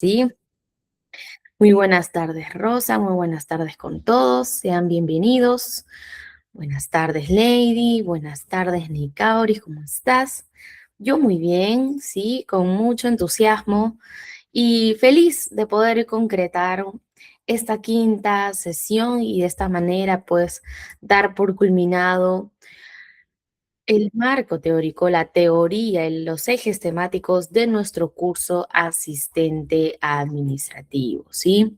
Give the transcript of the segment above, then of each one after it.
Sí, muy buenas tardes, Rosa, muy buenas tardes con todos, sean bienvenidos. Buenas tardes, Lady, buenas tardes, Nicauri, ¿cómo estás? Yo muy bien, sí, con mucho entusiasmo y feliz de poder concretar esta quinta sesión y de esta manera, pues, dar por culminado el marco teórico, la teoría y los ejes temáticos de nuestro curso asistente administrativo, ¿sí?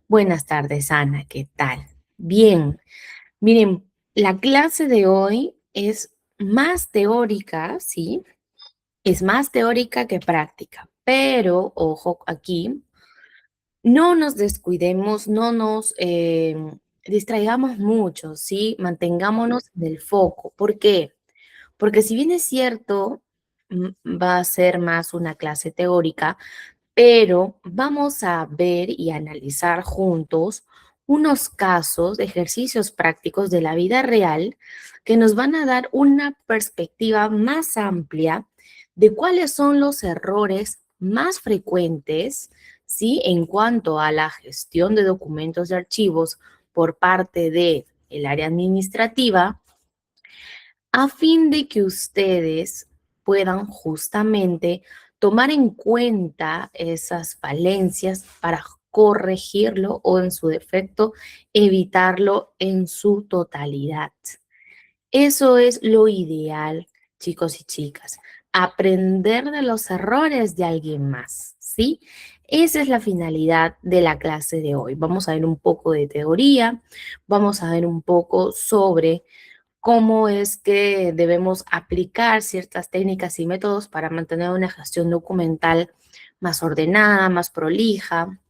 Buenas tardes, Ana, ¿qué tal? Bien, miren, la clase de hoy es más teórica, ¿sí? Es más teórica que práctica, pero ojo aquí, no nos descuidemos, no nos distraigamos mucho, ¿sí? Mantengámonos en el foco. ¿Por qué? Porque si bien es cierto, va a ser más una clase teórica, pero vamos a ver y analizar juntos unos casos, ejercicios prácticos de la vida real que nos van a dar una perspectiva más amplia de cuáles son los errores más frecuentes, ¿sí? En cuanto a la gestión de documentos de archivos por parte de el área administrativa, a fin de que ustedes puedan justamente tomar en cuenta esas falencias para corregirlo o en su defecto evitarlo en su totalidad. Eso es lo ideal, chicos y chicas, aprender de los errores de alguien más, ¿sí? Esa es la finalidad de la clase de hoy. Vamos a ver un poco de teoría, vamos a ver un poco sobre cómo es que debemos aplicar ciertas técnicas y métodos para mantener una gestión documental más ordenada, más prolija,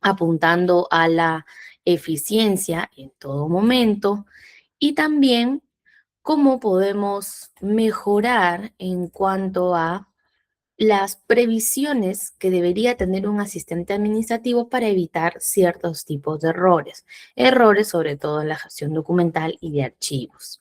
apuntando a la eficiencia en todo momento y también cómo podemos mejorar en cuanto a las previsiones que debería tener un asistente administrativo para evitar ciertos tipos de errores. Errores sobre todo en la gestión documental y de archivos.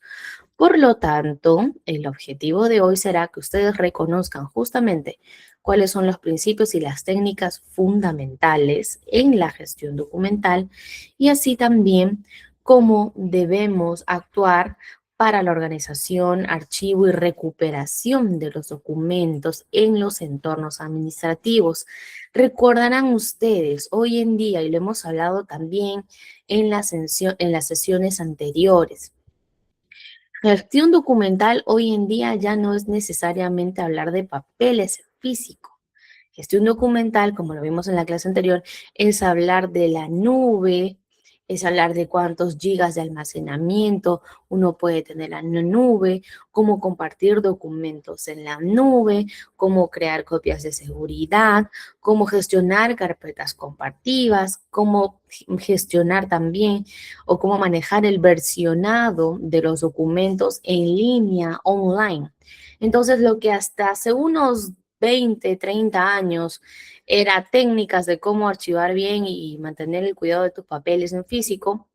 Por lo tanto, el objetivo de hoy será que ustedes reconozcan justamente cuáles son los principios y las técnicas fundamentales en la gestión documental y así también cómo debemos actuar para la organización, archivo y recuperación de los documentos en los entornos administrativos. Recordarán ustedes, hoy en día, y lo hemos hablado también en las sesiones anteriores, gestión documental hoy en día ya no es necesariamente hablar de papeles físicos. Gestión documental, como lo vimos en la clase anterior, es hablar de la nube, es hablar de cuántos gigas de almacenamiento uno puede tener en la nube, cómo compartir documentos en la nube, cómo crear copias de seguridad, cómo gestionar carpetas compartidas, cómo gestionar también o cómo manejar el versionado de los documentos en línea, online. Entonces, lo que hasta hace unos 20, 30 años era técnicas de cómo archivar bien y mantener el cuidado de tus papeles en físico,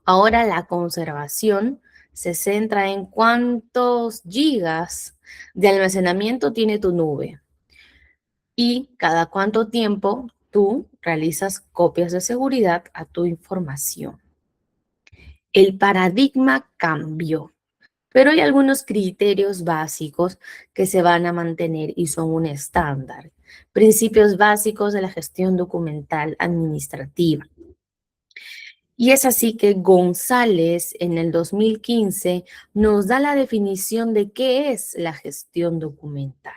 ahora la conservación se centra en cuántos gigas de almacenamiento tiene tu nube y cada cuánto tiempo tú realizas copias de seguridad a tu información. El paradigma cambió, pero hay algunos criterios básicos que se van a mantener y son un estándar. Principios básicos de la gestión documental administrativa. Y es así que González en el 2015 nos da la definición de qué es la gestión documental.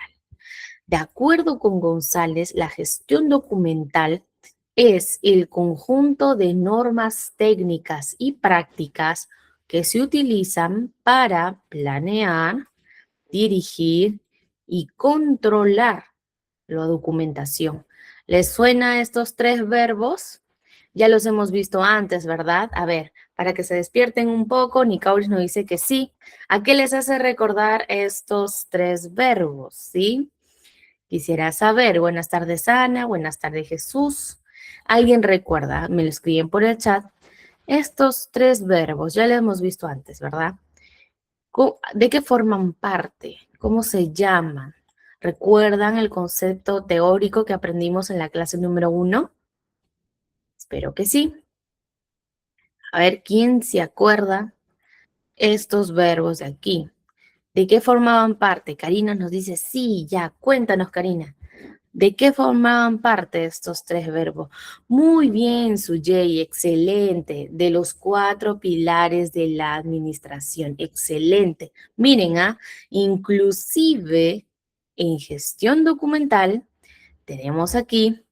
De acuerdo con González, la gestión documental es el conjunto de normas técnicas y prácticas que se utilizan para planear, dirigir y controlar la documentación. ¿Les suena estos tres verbos? Ya los hemos visto antes, ¿verdad? A ver, para que se despierten un poco, Nicauris nos dice que sí. ¿A qué les hace recordar estos tres verbos? ¿Sí? Quisiera saber. Buenas tardes, Ana. Buenas tardes, Jesús. ¿Alguien recuerda? Me lo escriben por el chat. Estos tres verbos, ya los hemos visto antes, ¿verdad? ¿De qué forman parte? ¿Cómo se llaman? ¿Recuerdan el concepto teórico que aprendimos en la clase número 1? Espero que sí. A ver, ¿quién se acuerda estos verbos de aquí? ¿De qué formaban parte? Karina nos dice, sí, ya, cuéntanos, Karina. ¿De qué formaban parte estos tres verbos? Muy bien, Sujei, excelente. De los 4 pilares de la administración, excelente. Miren, inclusive en gestión documental tenemos aquí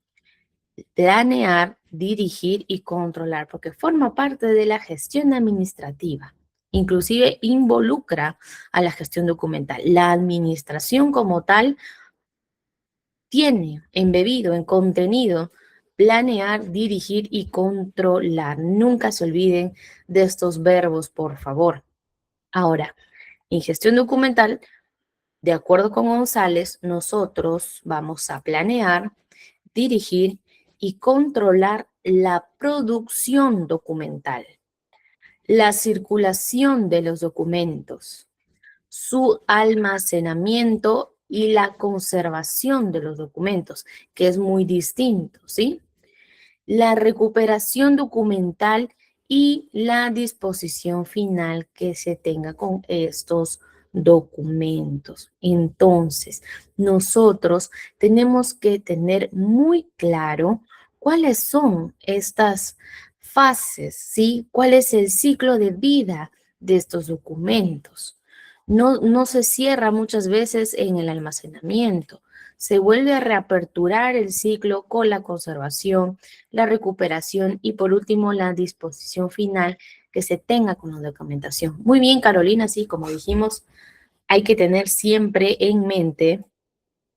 planear, dirigir y controlar, porque forma parte de la gestión administrativa. Inclusive involucra a la gestión documental. La administración como tal tiene embebido en contenido planear, dirigir y controlar. Nunca se olviden de estos verbos, por favor. Ahora, en gestión documental, de acuerdo con González, nosotros vamos a planear, dirigir y controlar la producción documental, la circulación de los documentos, su almacenamiento y la conservación de los documentos, que es muy distinto, ¿sí? La recuperación documental y la disposición final que se tenga con estos documentos. Entonces, nosotros tenemos que tener muy claro cuáles son estas fases, ¿sí? ¿Cuál es el ciclo de vida de estos documentos? No se cierra muchas veces en el almacenamiento. Se vuelve a reaperturar el ciclo con la conservación, la recuperación y por último la disposición final que se tenga con la documentación. Muy bien, Carolina, sí, como dijimos, hay que tener siempre en mente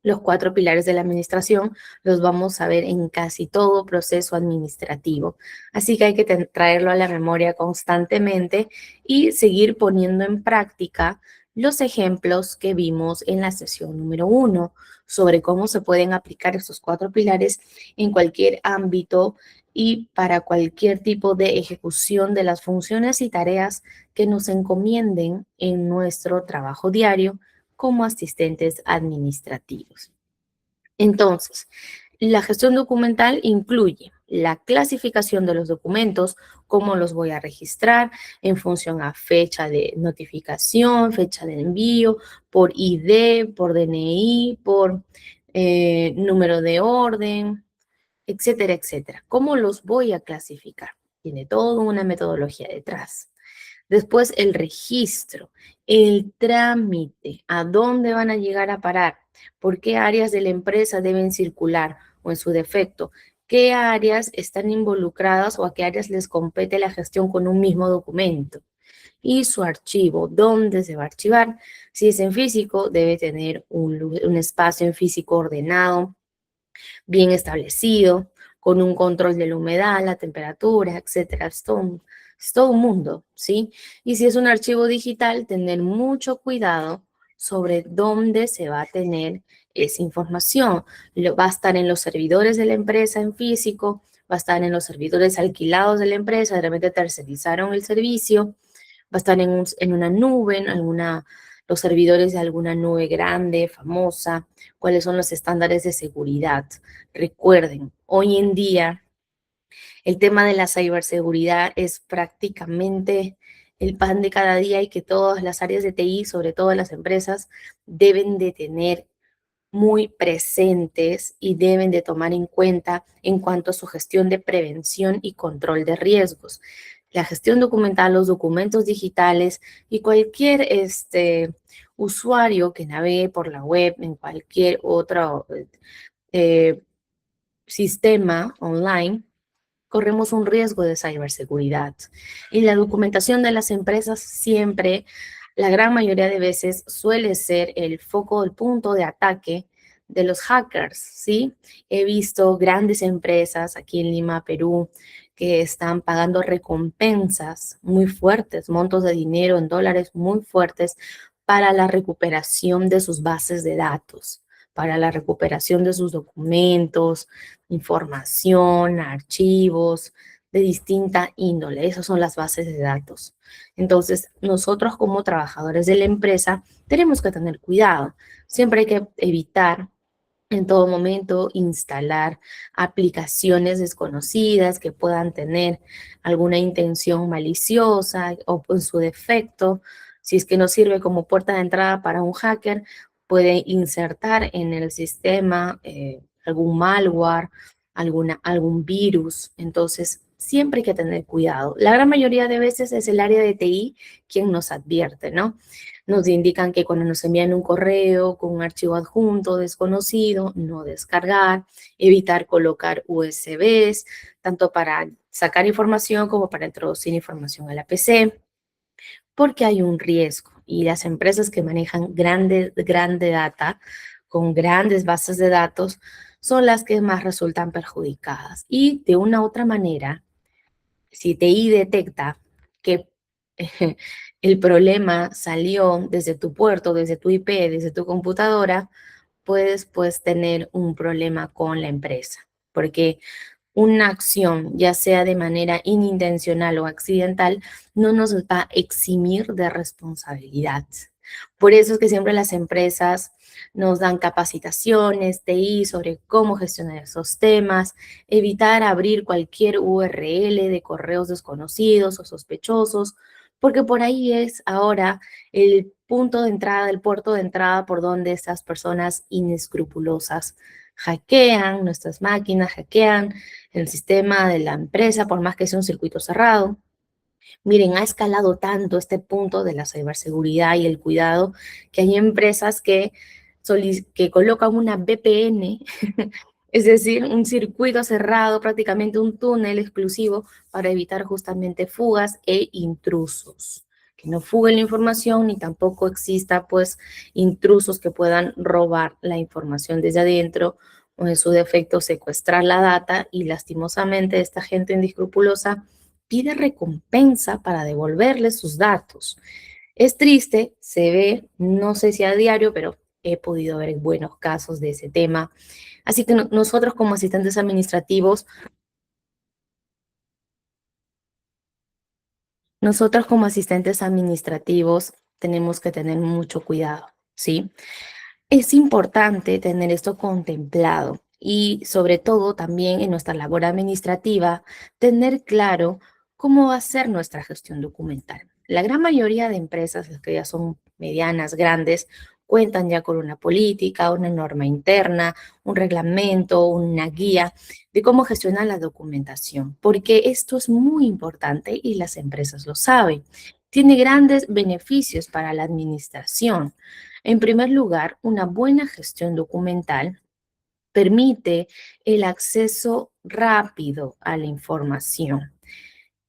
los 4 pilares de la administración, los vamos a ver en casi todo proceso administrativo. Así que hay que traerlo a la memoria constantemente y seguir poniendo en práctica los ejemplos que vimos en la sesión número 1 sobre cómo se pueden aplicar estos 4 pilares en cualquier ámbito y para cualquier tipo de ejecución de las funciones y tareas que nos encomienden en nuestro trabajo diario como asistentes administrativos. Entonces, la gestión documental incluye la clasificación de los documentos, cómo los voy a registrar en función a fecha de notificación, fecha de envío, por ID, por DNI, por número de orden, etcétera, etcétera. ¿Cómo los voy a clasificar? Tiene toda una metodología detrás. Después el registro, el trámite, a dónde van a llegar a parar, por qué áreas de la empresa deben circular o en su defecto, qué áreas están involucradas o a qué áreas les compete la gestión con un mismo documento y su archivo, dónde se va a archivar. Si es en físico, debe tener un espacio en físico ordenado, bien establecido, con un control de la humedad, la temperatura, etcétera. Es todo un mundo, ¿sí? Y si es un archivo digital, tener mucho cuidado sobre dónde se va a tener esa información. Va a estar en los servidores de la empresa en físico, va a estar en los servidores alquilados de la empresa, de repente tercerizaron el servicio, va a estar en una nube, los servidores de alguna nube grande, famosa, cuáles son los estándares de seguridad. Recuerden, hoy en día el tema de la ciberseguridad es prácticamente el pan de cada día y que todas las áreas de TI, sobre todo las empresas, deben de tener muy presentes y deben de tomar en cuenta en cuanto a su gestión de prevención y control de riesgos. La gestión documental, los documentos digitales y cualquier usuario que navegue por la web en cualquier otro eh, sistema online, corremos un riesgo de ciberseguridad. Y la documentación de las empresas siempre, la gran mayoría de veces, suele ser el foco, el punto de ataque de los hackers, ¿sí? He visto grandes empresas aquí en Lima, Perú, que están pagando recompensas muy fuertes, montos de dinero en dólares muy fuertes para la recuperación de sus bases de datos, para la recuperación de sus documentos, información, archivos, de distinta índole. Esas son las bases de datos. Entonces, nosotros como trabajadores de la empresa tenemos que tener cuidado. Siempre hay que evitar en todo momento instalar aplicaciones desconocidas que puedan tener alguna intención maliciosa o en su defecto, si es que no sirve como puerta de entrada para un hacker, puede insertar en el sistema algún malware, algún virus. Entonces, siempre hay que tener cuidado. La gran mayoría de veces es el área de TI quien nos advierte, ¿no? Nos indican que cuando nos envían un correo con un archivo adjunto desconocido, no descargar, evitar colocar USBs, tanto para sacar información como para introducir información a la PC, porque hay un riesgo y las empresas que manejan grande data con grandes bases de datos son las que más resultan perjudicadas. Y de una u otra manera, si TI detecta que el problema salió desde tu puerto, desde tu IP, desde tu computadora, puedes pues tener un problema con la empresa, porque una acción, ya sea de manera inintencional o accidental, no nos va a eximir de responsabilidad. Por eso es que siempre las empresas nos dan capacitaciones, TI, sobre cómo gestionar esos temas, evitar abrir cualquier URL de correos desconocidos o sospechosos, porque por ahí es ahora el punto de entrada, el puerto de entrada por donde estas personas inescrupulosas hackean nuestras máquinas, hackean el sistema de la empresa, por más que sea un circuito cerrado. Miren, ha escalado tanto este punto de la ciberseguridad y el cuidado que hay empresas que colocan una VPN, es decir, un circuito cerrado, prácticamente un túnel exclusivo para evitar justamente fugas e intrusos. Que no fuguen la información ni tampoco exista pues intrusos que puedan robar la información desde adentro o en su defecto secuestrar la data y lastimosamente esta gente indiscrupulosa pide recompensa para devolverle sus datos. Es triste, se ve, no sé si a diario, pero he podido ver buenos casos de ese tema. Así que nosotros como asistentes administrativos, nosotros como asistentes administrativos tenemos que tener mucho cuidado, ¿sí? Es importante tener esto contemplado y sobre todo también en nuestra labor administrativa, tener claro cómo va a ser nuestra gestión documental. La gran mayoría de empresas, las que ya son medianas, grandes, cuentan ya con una política, una norma interna, un reglamento, una guía de cómo gestionar la documentación, porque esto es muy importante y las empresas lo saben. Tiene grandes beneficios para la administración. En primer lugar, una buena gestión documental permite el acceso rápido a la información.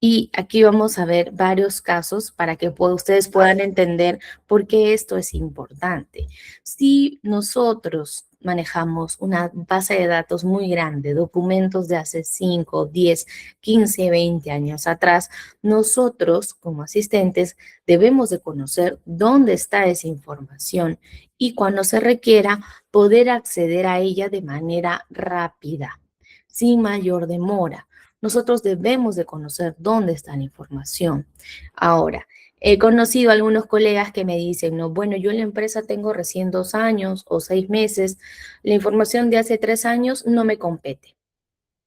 Y aquí vamos a ver varios casos para que ustedes puedan entender por qué esto es importante. Si nosotros manejamos una base de datos muy grande, documentos de hace 5, 10, 15, 20 años atrás, nosotros como asistentes debemos de conocer dónde está esa información y cuando se requiera poder acceder a ella de manera rápida, sin mayor demora. Nosotros debemos de conocer dónde está la información. Ahora, he conocido a algunos colegas que me dicen, no, bueno, yo en la empresa tengo recién 2 años o 6 meses, la información de hace 3 años no me compete.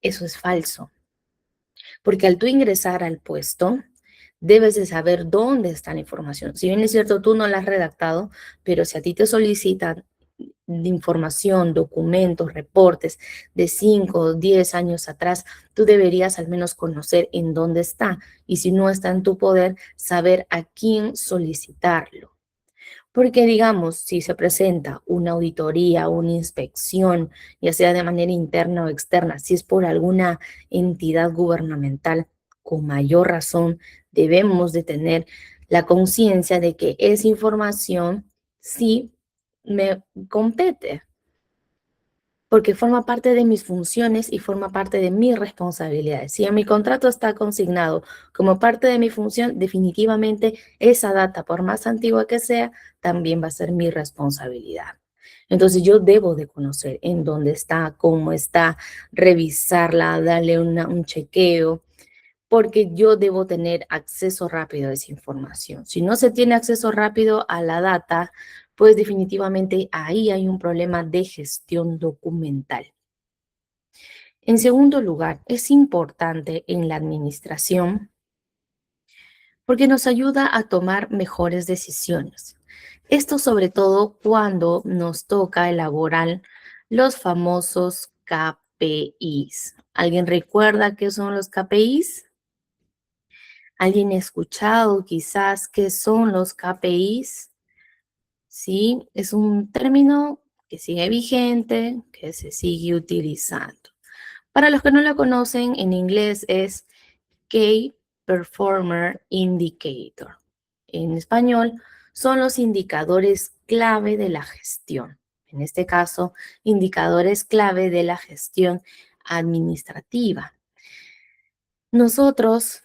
Eso es falso, porque al tú ingresar al puesto, debes de saber dónde está la información. Si bien es cierto, tú no la has redactado, pero si a ti te solicitan de información, documentos, reportes de 5 o 10 años atrás, tú deberías al menos conocer en dónde está y si no está en tu poder, saber a quién solicitarlo. Porque digamos, si se presenta una auditoría, una inspección, ya sea de manera interna o externa, si es por alguna entidad gubernamental, con mayor razón debemos de tener la conciencia de que esa información sí me compete, porque forma parte de mis funciones y forma parte de mis responsabilidades. Si en mi contrato está consignado como parte de mi función, definitivamente esa data, por más antigua que sea, también va a ser mi responsabilidad. Entonces yo debo de conocer en dónde está, cómo está, revisarla, darle un chequeo, porque yo debo tener acceso rápido a esa información. Si no se tiene acceso rápido a la data, pues definitivamente ahí hay un problema de gestión documental. En segundo lugar, es importante en la administración porque nos ayuda a tomar mejores decisiones. Esto sobre todo cuando nos toca elaborar los famosos KPIs. ¿Alguien recuerda qué son los KPIs? ¿Alguien ha escuchado quizás qué son los KPIs? Sí, es un término que sigue vigente, que se sigue utilizando. Para los que no lo conocen, en inglés es Key Performer Indicator. En español, son los indicadores clave de la gestión. En este caso, indicadores clave de la gestión administrativa. Nosotros,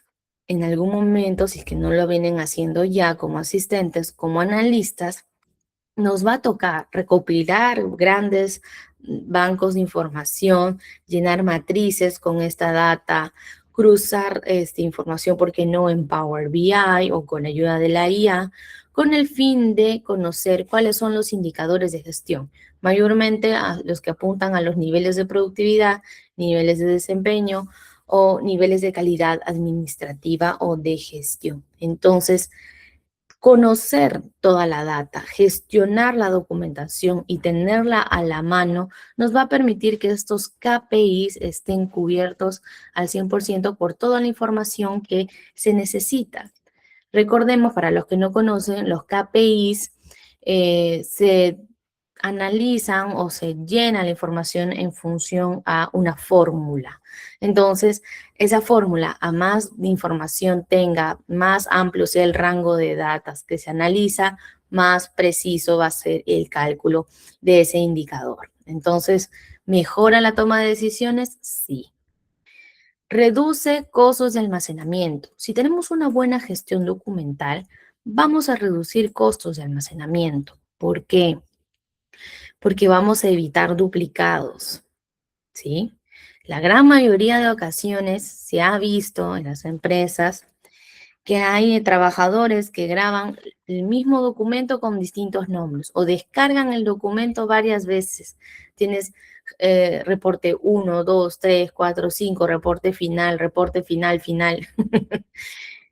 en algún momento, si es que no lo vienen haciendo ya como asistentes, como analistas, nos va a tocar recopilar grandes bancos de información, llenar matrices con esta data, cruzar esta información, porque no en Power BI o con ayuda de la IA, con el fin de conocer cuáles son los indicadores de gestión, mayormente a los que apuntan a los niveles de productividad, niveles de desempeño o niveles de calidad administrativa o de gestión. Entonces, conocer toda la data, gestionar la documentación y tenerla a la mano nos va a permitir que estos KPIs estén cubiertos al 100% por toda la información que se necesita. Recordemos, para los que no conocen, los KPIs se analizan o se llena la información en función a una fórmula. Entonces, esa fórmula, a más información tenga, más amplio sea el rango de datos que se analiza, más preciso va a ser el cálculo de ese indicador. Entonces, ¿mejora la toma de decisiones? Sí. Reduce costos de almacenamiento. Si tenemos una buena gestión documental, vamos a reducir costos de almacenamiento. ¿Por qué? Porque vamos a evitar duplicados, ¿sí? La gran mayoría de ocasiones se ha visto en las empresas que hay trabajadores que graban el mismo documento con distintos nombres o descargan el documento varias veces. Tienes reporte 1, 2, 3, 4, 5, reporte final, final.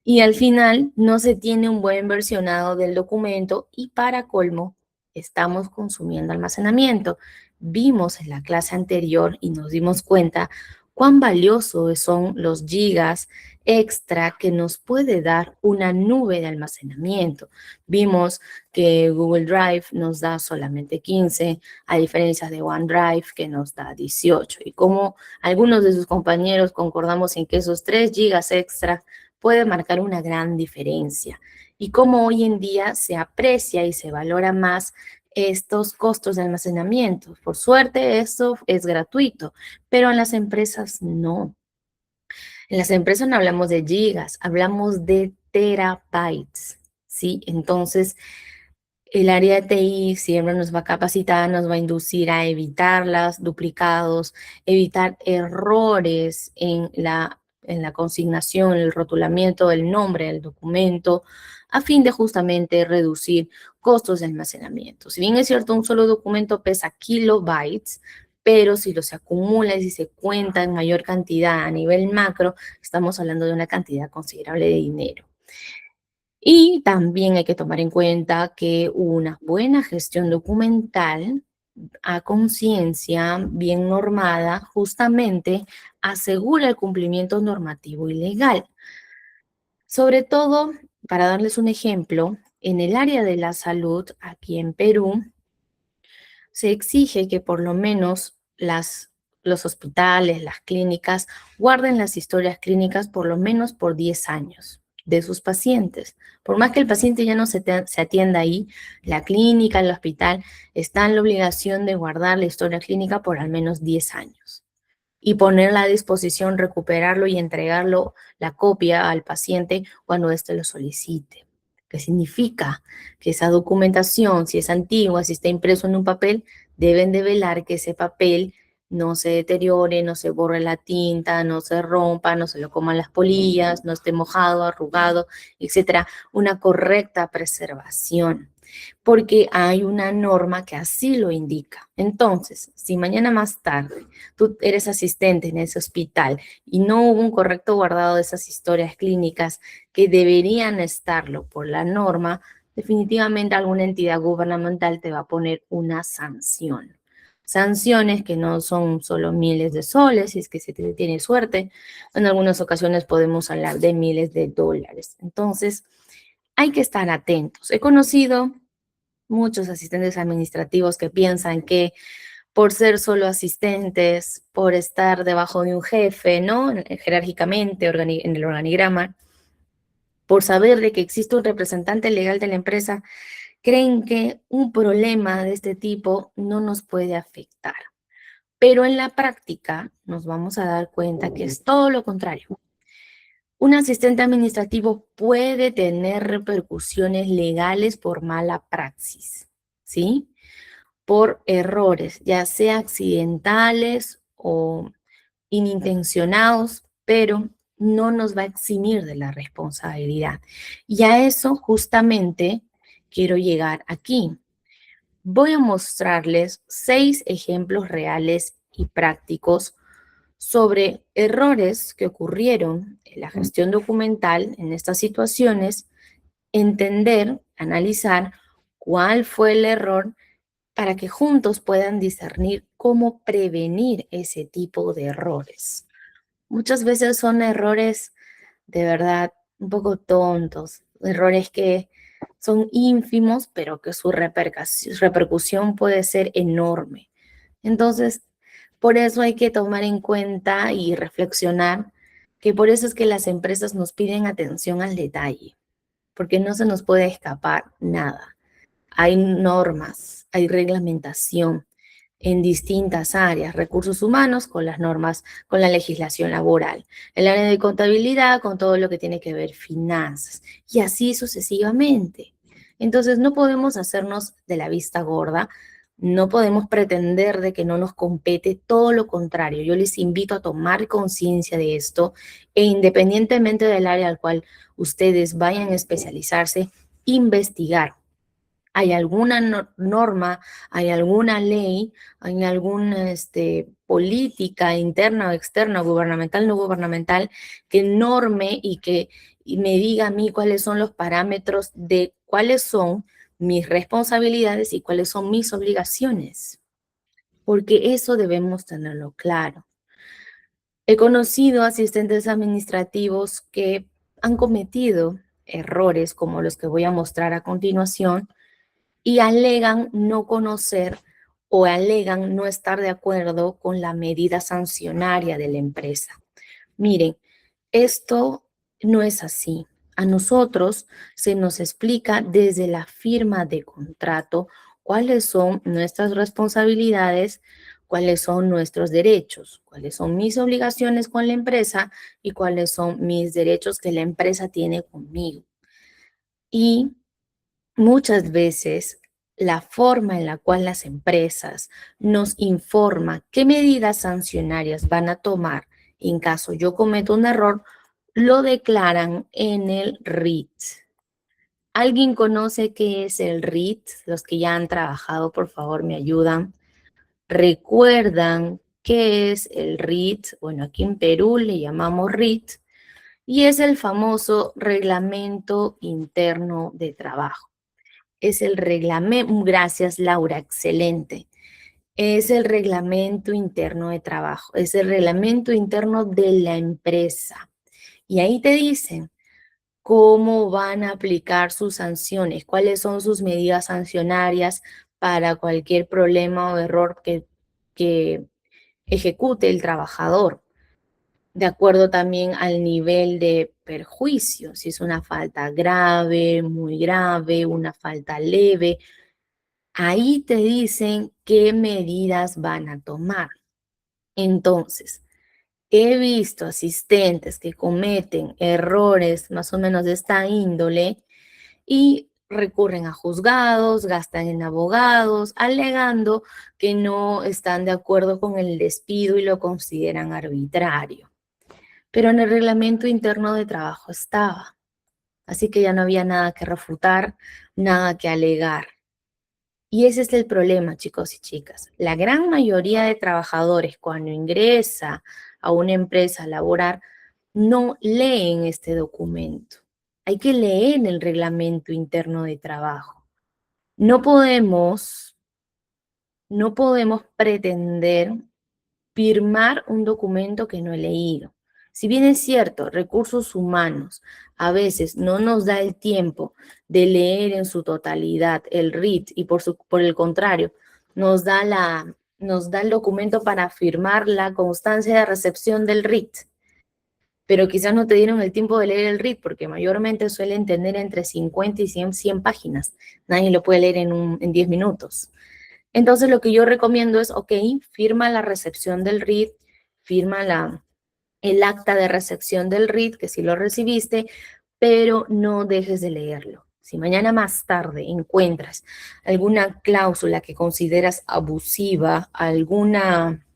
Y al final no se tiene un buen versionado del documento y para colmo, estamos consumiendo almacenamiento. Vimos en la clase anterior y nos dimos cuenta cuán valiosos son los gigas extra que nos puede dar una nube de almacenamiento. Vimos que Google Drive nos da solamente 15, a diferencia de OneDrive que nos da 18. Y como algunos de sus compañeros concordamos en que esos 3 gigas extra puede marcar una gran diferencia. Y cómo hoy en día se aprecia y se valora más estos costos de almacenamiento. Por suerte, esto es gratuito, pero en las empresas no. En las empresas no hablamos de gigas, hablamos de terabytes, ¿sí? Entonces, el área de TI siempre nos va a capacitar, nos va a inducir a evitar los duplicados, evitar errores en la consignación, el rotulamiento del nombre del documento, a fin de justamente reducir costos de almacenamiento. Si bien es cierto, un solo documento pesa kilobytes, pero si los se acumula y si se cuenta en mayor cantidad a nivel macro, estamos hablando de una cantidad considerable de dinero. Y también hay que tomar en cuenta que una buena gestión documental a conciencia, bien normada, justamente asegura el cumplimiento normativo y legal. Sobre todo, para darles un ejemplo, en el área de la salud, aquí en Perú, se exige que por lo menos los hospitales, las clínicas, guarden las historias clínicas por lo menos por 10 años de sus pacientes. Por más que el paciente ya no se atienda ahí, la clínica, el hospital, está en la obligación de guardar la historia clínica por al menos 10 años y ponerla a disposición, recuperarlo y entregarlo, la copia al paciente cuando éste lo solicite. ¿Qué significa? Que esa documentación, si es antigua, si está impreso en un papel, deben de velar que ese papel no se deteriore, no se borre la tinta, no se rompa, no se lo coman las polillas, no esté mojado, arrugado, etcétera. Una correcta preservación, porque hay una norma que así lo indica. Entonces, si mañana más tarde tú eres asistente en ese hospital y no hubo un correcto guardado de esas historias clínicas que deberían estarlo por la norma, definitivamente alguna entidad gubernamental te va a poner una sanción. Sanciones que no son solo miles de soles, si es que se tiene suerte. En algunas ocasiones podemos hablar de miles de dólares. Entonces, hay que estar atentos. He conocido muchos asistentes administrativos que piensan que por ser solo asistentes, por estar debajo de un jefe, ¿no? Jerárquicamente, en el organigrama, por saber de que existe un representante legal de la empresa, creen que un problema de este tipo no nos puede afectar. Pero en la práctica nos vamos a dar cuenta que es todo lo contrario. Un asistente administrativo puede tener repercusiones legales por mala praxis, ¿sí? Por errores, ya sea accidentales o inintencionados, pero no nos va a eximir de la responsabilidad. Y a eso justamente quiero llegar aquí. Voy a mostrarles 6 ejemplos reales y prácticos sobre errores que ocurrieron en la gestión documental en estas situaciones, entender, analizar cuál fue el error para que juntos puedan discernir cómo prevenir ese tipo de errores. Muchas veces son errores de verdad un poco tontos, errores que son ínfimos, pero que su repercusión puede ser enorme. Entonces, por eso hay que tomar en cuenta y reflexionar que por eso es que las empresas nos piden atención al detalle, porque no se nos puede escapar nada. Hay normas, hay reglamentación en distintas áreas, recursos humanos con las normas, con la legislación laboral, el área de contabilidad con todo lo que tiene que ver finanzas y así sucesivamente. Entonces no podemos hacernos de la vista gorda, no podemos pretender de que no nos compete, todo lo contrario. Yo les invito a tomar conciencia de esto e independientemente del área al cual ustedes vayan a especializarse, investigar. ¿Hay alguna norma, hay alguna ley, hay alguna política interna o externa, gubernamental, no gubernamental, que norme y me diga a mí cuáles son los parámetros de cuáles son mis responsabilidades y cuáles son mis obligaciones? Porque eso debemos tenerlo claro. He conocido asistentes administrativos que han cometido errores como los que voy a mostrar a continuación y alegan no conocer o alegan no estar de acuerdo con la medida sancionaria de la empresa. Miren, esto no es así. A nosotros se nos explica desde la firma de contrato cuáles son nuestras responsabilidades, cuáles son nuestros derechos, cuáles son mis obligaciones con la empresa y cuáles son mis derechos que la empresa tiene conmigo. Y muchas veces la forma en la cual las empresas nos informan qué medidas sancionarias van a tomar en caso yo cometo un error, lo declaran en el RIT. ¿Alguien conoce qué es el RIT? Los que ya han trabajado, por favor, me ayudan. ¿Recuerdan qué es el RIT? Bueno, aquí en Perú le llamamos RIT y es el famoso Reglamento Interno de Trabajo. Es el reglamento, gracias Laura, excelente. Es el reglamento interno de trabajo, es el reglamento interno de la empresa. Y ahí te dicen cómo van a aplicar sus sanciones, cuáles son sus medidas sancionarias para cualquier problema o error que ejecute el trabajador, de acuerdo también al nivel de perjuicio, si es una falta grave, muy grave, una falta leve. Ahí te dicen qué medidas van a tomar. Entonces, he visto asistentes que cometen errores más o menos de esta índole y recurren a juzgados, gastan en abogados, alegando que no están de acuerdo con el despido y lo consideran arbitrario. Pero en el reglamento interno de trabajo estaba. Así que ya no había nada que refutar, nada que alegar. Y ese es el problema, chicos y chicas. La gran mayoría de trabajadores cuando ingresa a una empresa a laborar no leen este documento. Hay que leer el reglamento interno de trabajo. No podemos, no podemos pretender firmar un documento que no he leído. Si bien es cierto, recursos humanos a veces no nos da el tiempo de leer en su totalidad el RIT y por el contrario, nos da el documento para firmar la constancia de recepción del RIT, pero quizás no te dieron el tiempo de leer el RIT porque mayormente suelen tener entre 50 y 100 páginas. Nadie lo puede leer en 10 minutos. Entonces lo que yo recomiendo es, ok, firma la recepción del RIT, firma el acta de recepción del RIT, que sí lo recibiste, pero no dejes de leerlo. Si mañana más tarde encuentras alguna cláusula que consideras abusiva, alguna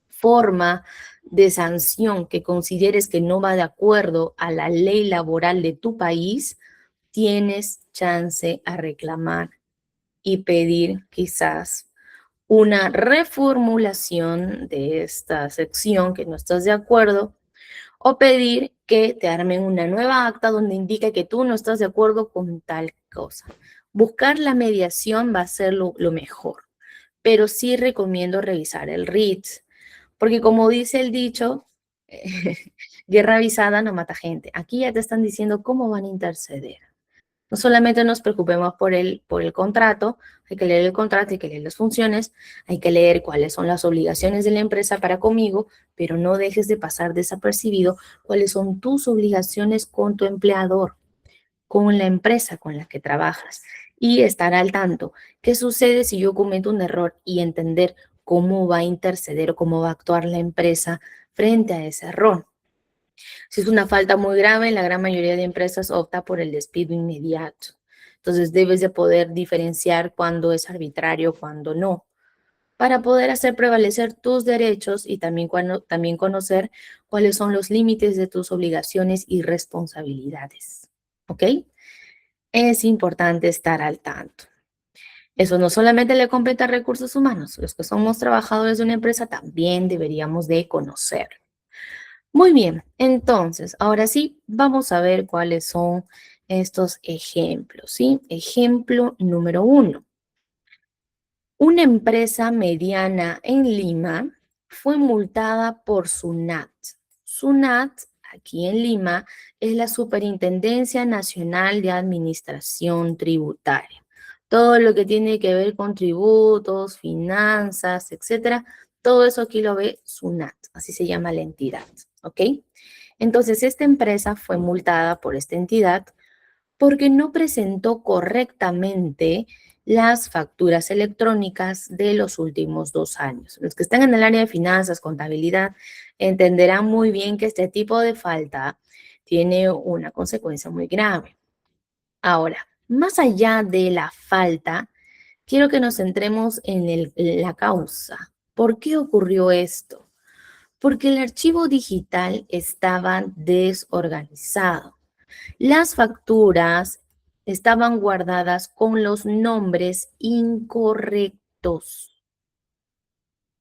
forma de sanción que consideres que no va de acuerdo a la ley laboral de tu país, tienes chance a reclamar y pedir quizás una reformulación de esta sección que no estás de acuerdo o pedir que te armen una nueva acta donde indique que tú no estás de acuerdo con tal cosa. Buscar la mediación va a ser lo mejor, pero sí recomiendo revisar el RIT, porque como dice el dicho, guerra avisada no mata gente. Aquí ya te están diciendo cómo van a interceder. No solamente nos preocupemos por el contrato, hay que leer el contrato, hay que leer las funciones, hay que leer cuáles son las obligaciones de la empresa para conmigo, pero no dejes de pasar desapercibido cuáles son tus obligaciones con tu empleador, con la empresa con la que trabajas y estar al tanto. ¿Qué sucede si yo cometo un error y entender cómo va a interceder o cómo va a actuar la empresa frente a ese error? Si es una falta muy grave, la gran mayoría de empresas opta por el despido inmediato. Entonces debes de poder diferenciar cuándo es arbitrario, cuándo no, para poder hacer prevalecer tus derechos y también conocer cuáles son los límites de tus obligaciones y responsabilidades. ¿Ok? Es importante estar al tanto. Eso no solamente le compete a recursos humanos, los que somos trabajadores de una empresa también deberíamos de conocer. Muy bien, entonces, ahora sí, vamos a ver cuáles son estos ejemplos, ¿sí? Ejemplo número 1. Una empresa mediana en Lima fue multada por SUNAT. SUNAT, aquí en Lima, es la Superintendencia Nacional de Administración Tributaria. Todo lo que tiene que ver con tributos, finanzas, etcétera, todo eso aquí lo ve SUNAT, así se llama la entidad, ¿ok? Entonces, esta empresa fue multada por esta entidad porque no presentó correctamente las facturas electrónicas de los últimos 2 años. Los que están en el área de finanzas, contabilidad, entenderán muy bien que este tipo de falta tiene una consecuencia muy grave. Ahora, más allá de la falta, quiero que nos centremos en la causa. ¿Por qué ocurrió esto? Porque el archivo digital estaba desorganizado. Las facturas estaban guardadas con los nombres incorrectos.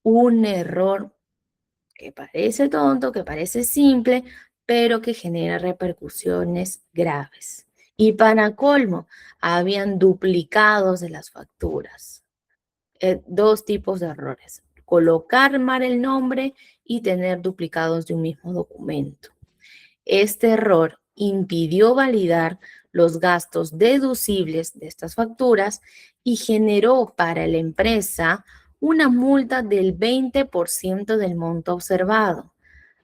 Un error que parece tonto, que parece simple, pero que genera repercusiones graves. Y para colmo, habían duplicados de las facturas. Dos tipos de errores: colocar mal el nombre y tener duplicados de un mismo documento. Este error impidió validar los gastos deducibles de estas facturas y generó para la empresa una multa del 20% del monto observado.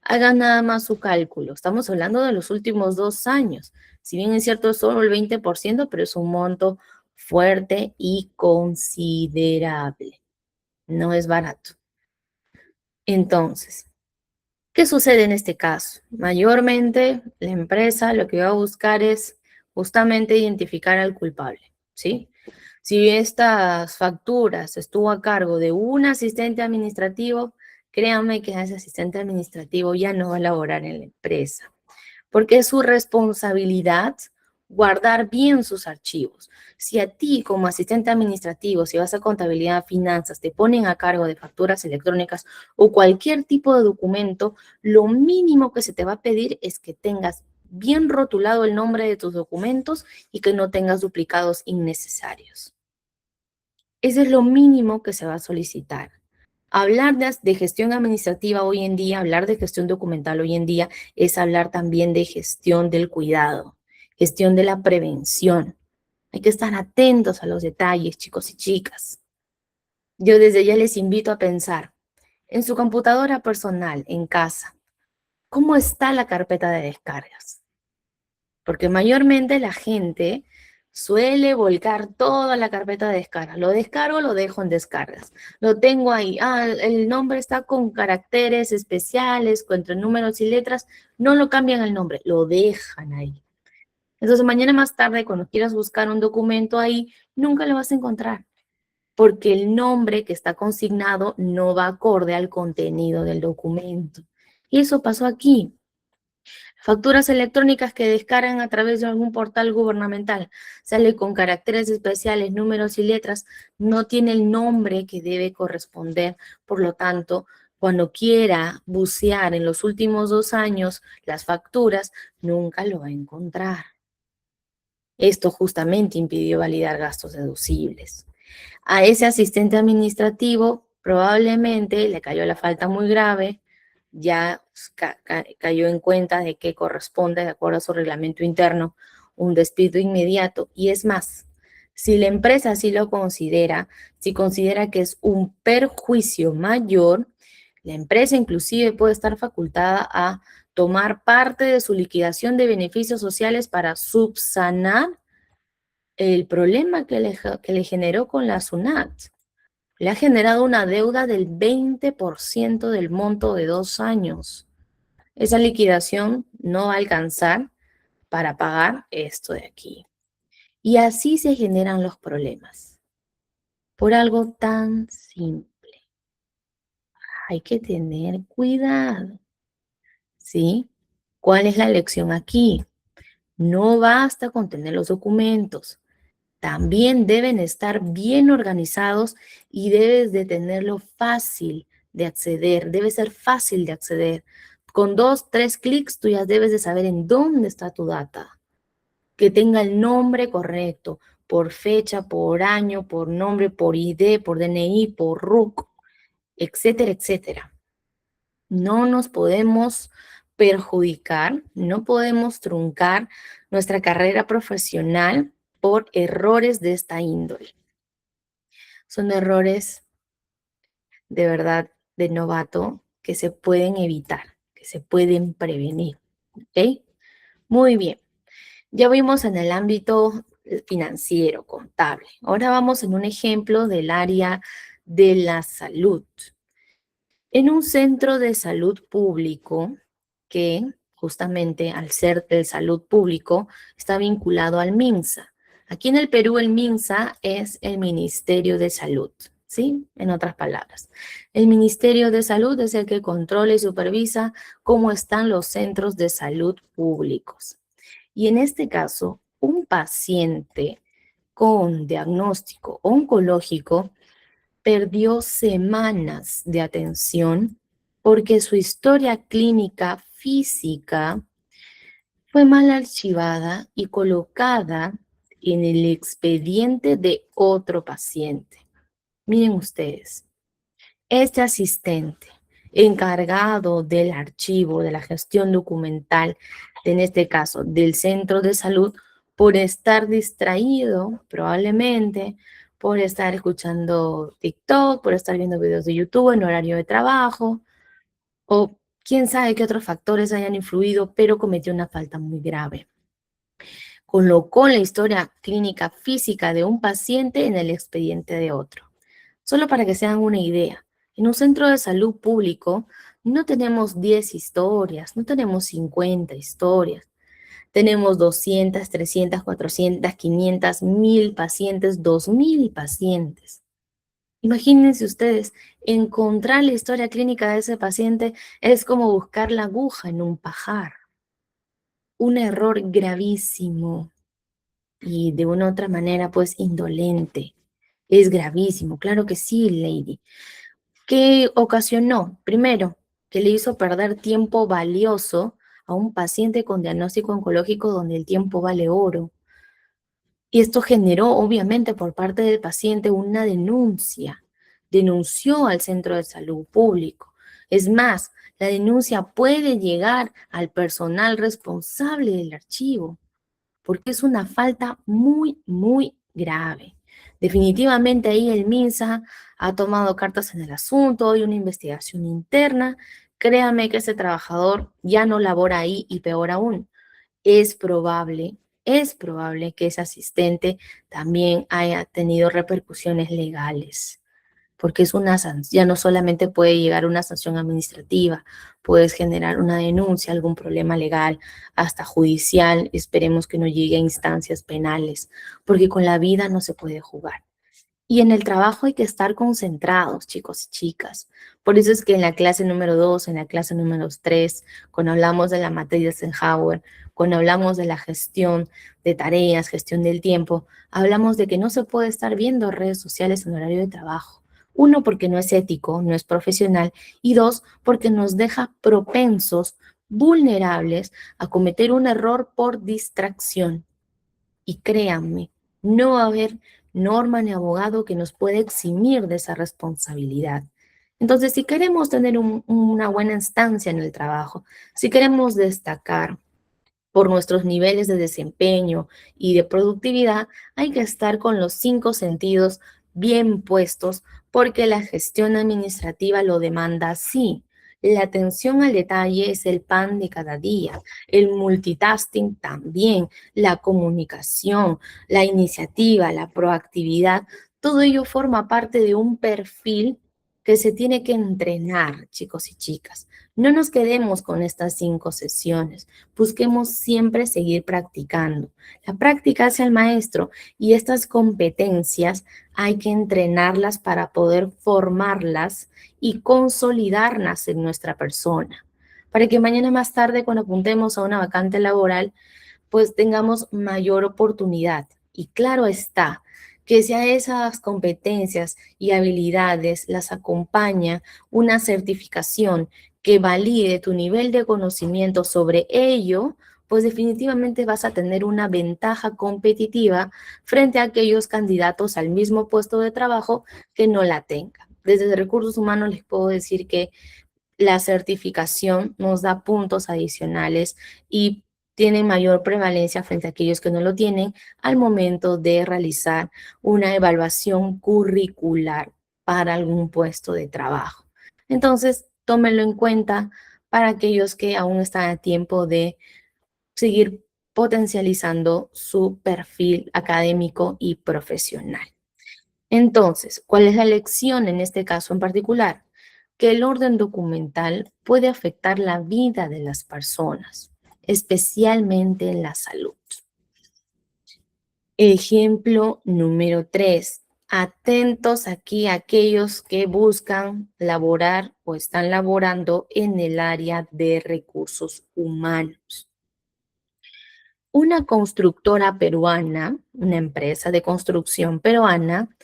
Hagan nada más su cálculo. Estamos hablando de los últimos 2 años. Si bien es cierto, es solo el 20%, pero es un monto fuerte y considerable. No es barato. Entonces, ¿qué sucede en este caso? Mayormente, la empresa lo que va a buscar es justamente identificar al culpable, ¿sí? Si estas facturas estuvo a cargo de un asistente administrativo, créanme que ese asistente administrativo ya no va a laborar en la empresa, porque es su responsabilidad guardar bien sus archivos. Si a ti como asistente administrativo, si vas a contabilidad, finanzas, te ponen a cargo de facturas electrónicas o cualquier tipo de documento, lo mínimo que se te va a pedir es que tengas bien rotulado el nombre de tus documentos y que no tengas duplicados innecesarios. Eso es lo mínimo que se va a solicitar. Hablar de gestión administrativa hoy en día, hablar de gestión documental hoy en día, es hablar también de gestión del cuidado, gestión de la prevención. Hay que estar atentos a los detalles, chicos y chicas. Yo desde ya les invito a pensar en su computadora personal, en casa, ¿cómo está la carpeta de descargas? Porque mayormente la gente suele volcar toda la carpeta de descargas. Lo descargo, lo dejo en descargas. Lo tengo ahí. El nombre está con caracteres especiales, entre números y letras. No lo cambian el nombre, lo dejan ahí. Entonces mañana más tarde, cuando quieras buscar un documento ahí, nunca lo vas a encontrar, porque el nombre que está consignado no va acorde al contenido del documento. Y eso pasó aquí. Facturas electrónicas que descargan a través de algún portal gubernamental. Sale con caracteres especiales, números y letras. No tiene el nombre que debe corresponder. Por lo tanto, cuando quiera bucear en los últimos 2 años las facturas, nunca lo va a encontrar. Esto justamente impidió validar gastos deducibles. A ese asistente administrativo probablemente le cayó la falta muy grave, ya cayó en cuenta de que corresponde, de acuerdo a su reglamento interno, un despido inmediato. Y es más, si la empresa así lo considera, si considera que es un perjuicio mayor, la empresa inclusive puede estar facultada a tomar parte de su liquidación de beneficios sociales para subsanar el problema que le generó con la SUNAT. Le ha generado una deuda del 20% del monto de 2 años. Esa liquidación no va a alcanzar para pagar esto de aquí. Y así se generan los problemas. Por algo tan simple. Hay que tener cuidado, ¿sí? ¿Cuál es la lección aquí? No basta con tener los documentos. También deben estar bien organizados y debes de tenerlo fácil de acceder, debe ser fácil de acceder. Con 2, 3 clics tú ya debes de saber en dónde está tu data, que tenga el nombre correcto, por fecha, por año, por nombre, por ID, por DNI, por RUC, etcétera, etcétera. No nos podemos perjudicar, no podemos truncar nuestra carrera profesional por errores de esta índole. Son errores de verdad de novato que se pueden evitar, que se pueden prevenir. ¿Ok? Muy bien. Ya vimos en el ámbito financiero, contable. Ahora vamos en un ejemplo del área de la salud. En un centro de salud público que justamente al ser de salud público está vinculado al MINSA. Aquí en el Perú el MINSA es el Ministerio de Salud, ¿sí? En otras palabras, el Ministerio de Salud es el que controla y supervisa cómo están los centros de salud públicos. Y en este caso, un paciente con diagnóstico oncológico perdió semanas de atención porque su historia clínica física fue mal archivada y colocada en el expediente de otro paciente. Miren ustedes, este asistente encargado del archivo, de la gestión documental, en este caso del centro de salud, por estar distraído probablemente, por estar escuchando TikTok, por estar viendo videos de YouTube en horario de trabajo, o quién sabe qué otros factores hayan influido, pero cometió una falta muy grave. Colocó la historia clínica física de un paciente en el expediente de otro. Solo para que se hagan una idea, en un centro de salud público no tenemos 10 historias, no tenemos 50 historias. Tenemos 200, 300, 400, 500, 1000 pacientes, 2000 pacientes. Imagínense ustedes, encontrar la historia clínica de ese paciente es como buscar la aguja en un pajar. Un error gravísimo y de una u otra manera, pues indolente. Es gravísimo, claro que sí, Lady. ¿Qué ocasionó? Primero, que le hizo perder tiempo valioso a un paciente con diagnóstico oncológico donde el tiempo vale oro. Y esto generó, obviamente, por parte del paciente una denuncia. Denunció al centro de salud público. Es más, la denuncia puede llegar al personal responsable del archivo, porque es una falta muy, muy grave. Definitivamente ahí el MINSA ha tomado cartas en el asunto, hay una investigación interna. Créame que ese trabajador ya no labora ahí y peor aún, es probable, es probable que ese asistente también haya tenido repercusiones legales, porque es una sanción, ya no solamente puede llegar una sanción administrativa, puedes generar una denuncia, algún problema legal, hasta judicial, esperemos que no llegue a instancias penales, porque con la vida no se puede jugar. Y en el trabajo hay que estar concentrados, chicos y chicas. Por eso es que en la clase número 2, en la clase número 3, cuando hablamos de la materia de Eisenhower, cuando hablamos de la gestión de tareas, gestión del tiempo, hablamos de que no se puede estar viendo redes sociales en horario de trabajo. Uno, porque no es ético, no es profesional. Y dos, porque nos deja propensos, vulnerables a cometer un error por distracción. Y créanme, no va a haber norma ni abogado que nos pueda eximir de esa responsabilidad. Entonces, si queremos tener una buena instancia en el trabajo, si queremos destacar por nuestros niveles de desempeño y de productividad, hay que estar con los 5 sentidos bien puestos porque la gestión administrativa lo demanda así. La atención al detalle es el pan de cada día, el multitasking también, la comunicación, la iniciativa, la proactividad, todo ello forma parte de un perfil que se tiene que entrenar, chicos y chicas. No nos quedemos con estas 5 sesiones, busquemos siempre seguir practicando. La práctica hace al maestro y estas competencias hay que entrenarlas para poder formarlas y consolidarlas en nuestra persona, para que mañana más tarde cuando apuntemos a una vacante laboral, pues tengamos mayor oportunidad. Y claro está, que si a esas competencias y habilidades las acompaña una certificación que valide tu nivel de conocimiento sobre ello, pues definitivamente vas a tener una ventaja competitiva frente a aquellos candidatos al mismo puesto de trabajo que no la tengan. Desde recursos humanos les puedo decir que la certificación nos da puntos adicionales y tiene mayor prevalencia frente a aquellos que no lo tienen al momento de realizar una evaluación curricular para algún puesto de trabajo. Entonces, tómenlo en cuenta para aquellos que aún están a tiempo de seguir potencializando su perfil académico y profesional. Entonces, ¿cuál es la lección en este caso en particular? Que el orden documental puede afectar la vida de las personas, especialmente en la salud. Ejemplo número 3. Atentos aquí a aquellos que buscan laborar o están laborando en el área de recursos humanos. Una constructora peruana, una empresa de construcción peruana,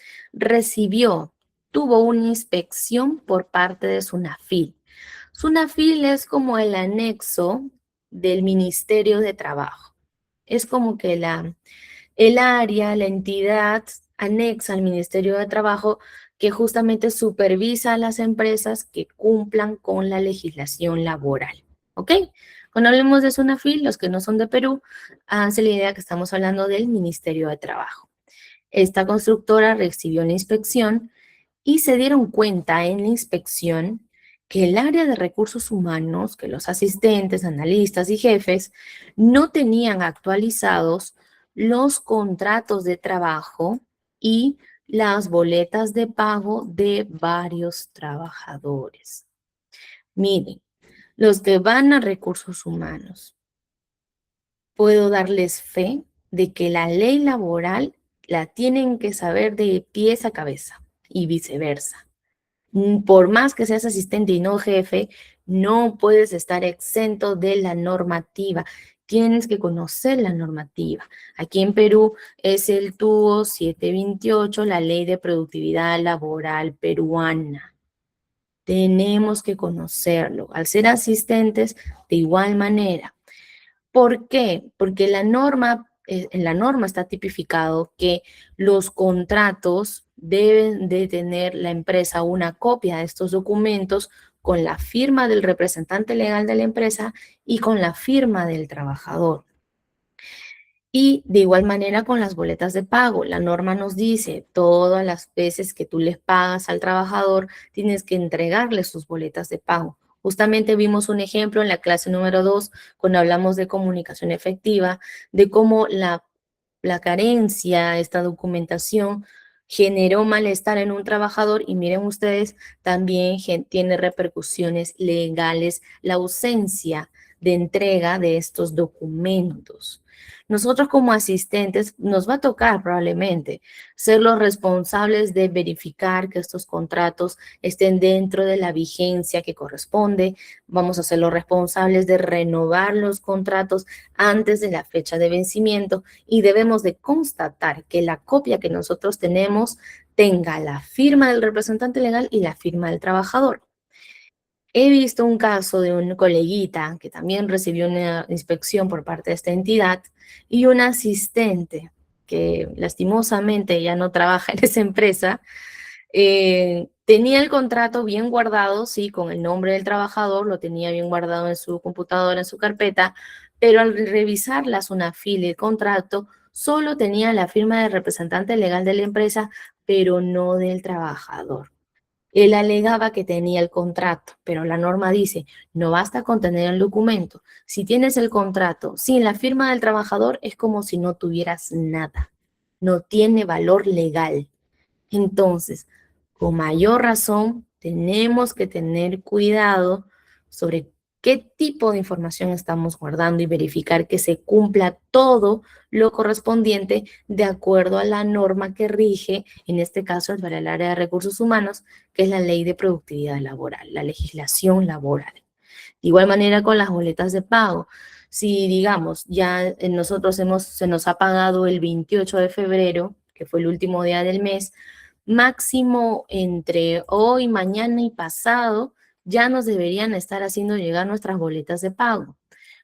tuvo una inspección por parte de SUNAFIL. SUNAFIL es como el anexo del Ministerio de Trabajo. Es como que el área, la entidad anexa al Ministerio de Trabajo que justamente supervisa a las empresas que cumplan con la legislación laboral. ¿Ok? Cuando hablemos de SUNAFIL, los que no son de Perú, háganse la idea que estamos hablando del Ministerio de Trabajo. Esta constructora recibió la inspección y se dieron cuenta en la inspección que el área de recursos humanos, que los asistentes, analistas y jefes no tenían actualizados los contratos de trabajo y las boletas de pago de varios trabajadores. Miren, los que van a recursos humanos puedo darles fe de que la ley laboral la tienen que saber de pies a cabeza y viceversa. Por más que seas asistente y no jefe, no puedes estar exento de la normativa. Tienes que conocer la normativa. Aquí en Perú es el TUO 728, la Ley de Productividad Laboral Peruana. Tenemos que conocerlo. Al ser asistentes, de igual manera. ¿Por qué? Porque en la norma está tipificado que los contratos deben de tener la empresa una copia de estos documentos con la firma del representante legal de la empresa y con la firma del trabajador. Y de igual manera con las boletas de pago. La norma nos dice, todas las veces que tú les pagas al trabajador, tienes que entregarle sus boletas de pago. Justamente vimos un ejemplo en la clase número 2, cuando hablamos de comunicación efectiva, de cómo la carencia, esta documentación, generó malestar en un trabajador y miren ustedes, también tiene repercusiones legales la ausencia de entrega de estos documentos. Nosotros como asistentes nos va a tocar probablemente ser los responsables de verificar que estos contratos estén dentro de la vigencia que corresponde. Vamos a ser los responsables de renovar los contratos antes de la fecha de vencimiento y debemos de constatar que la copia que nosotros tenemos tenga la firma del representante legal y la firma del trabajador. He visto un caso de un coleguita que también recibió una inspección por parte de esta entidad y un asistente que lastimosamente ya no trabaja en esa empresa, tenía el contrato bien guardado, sí, con el nombre del trabajador, lo tenía bien guardado en su computadora, en su carpeta, pero al revisar la SUNAFIL y el contrato, solo tenía la firma del representante legal de la empresa, pero no del trabajador. Él alegaba que tenía el contrato, pero la norma dice, no basta con tener el documento. Si tienes el contrato sin la firma del trabajador, es como si no tuvieras nada. No tiene valor legal. Entonces, con mayor razón, tenemos que tener cuidado sobre qué tipo de información estamos guardando y verificar que se cumpla todo lo correspondiente de acuerdo a la norma que rige, en este caso para el área de recursos humanos, que es la Ley de Productividad Laboral, la legislación laboral. De igual manera con las boletas de pago. Si, digamos, ya se nos ha pagado el 28 de febrero, que fue el último día del mes, máximo entre hoy, mañana y pasado, ya nos deberían estar haciendo llegar nuestras boletas de pago.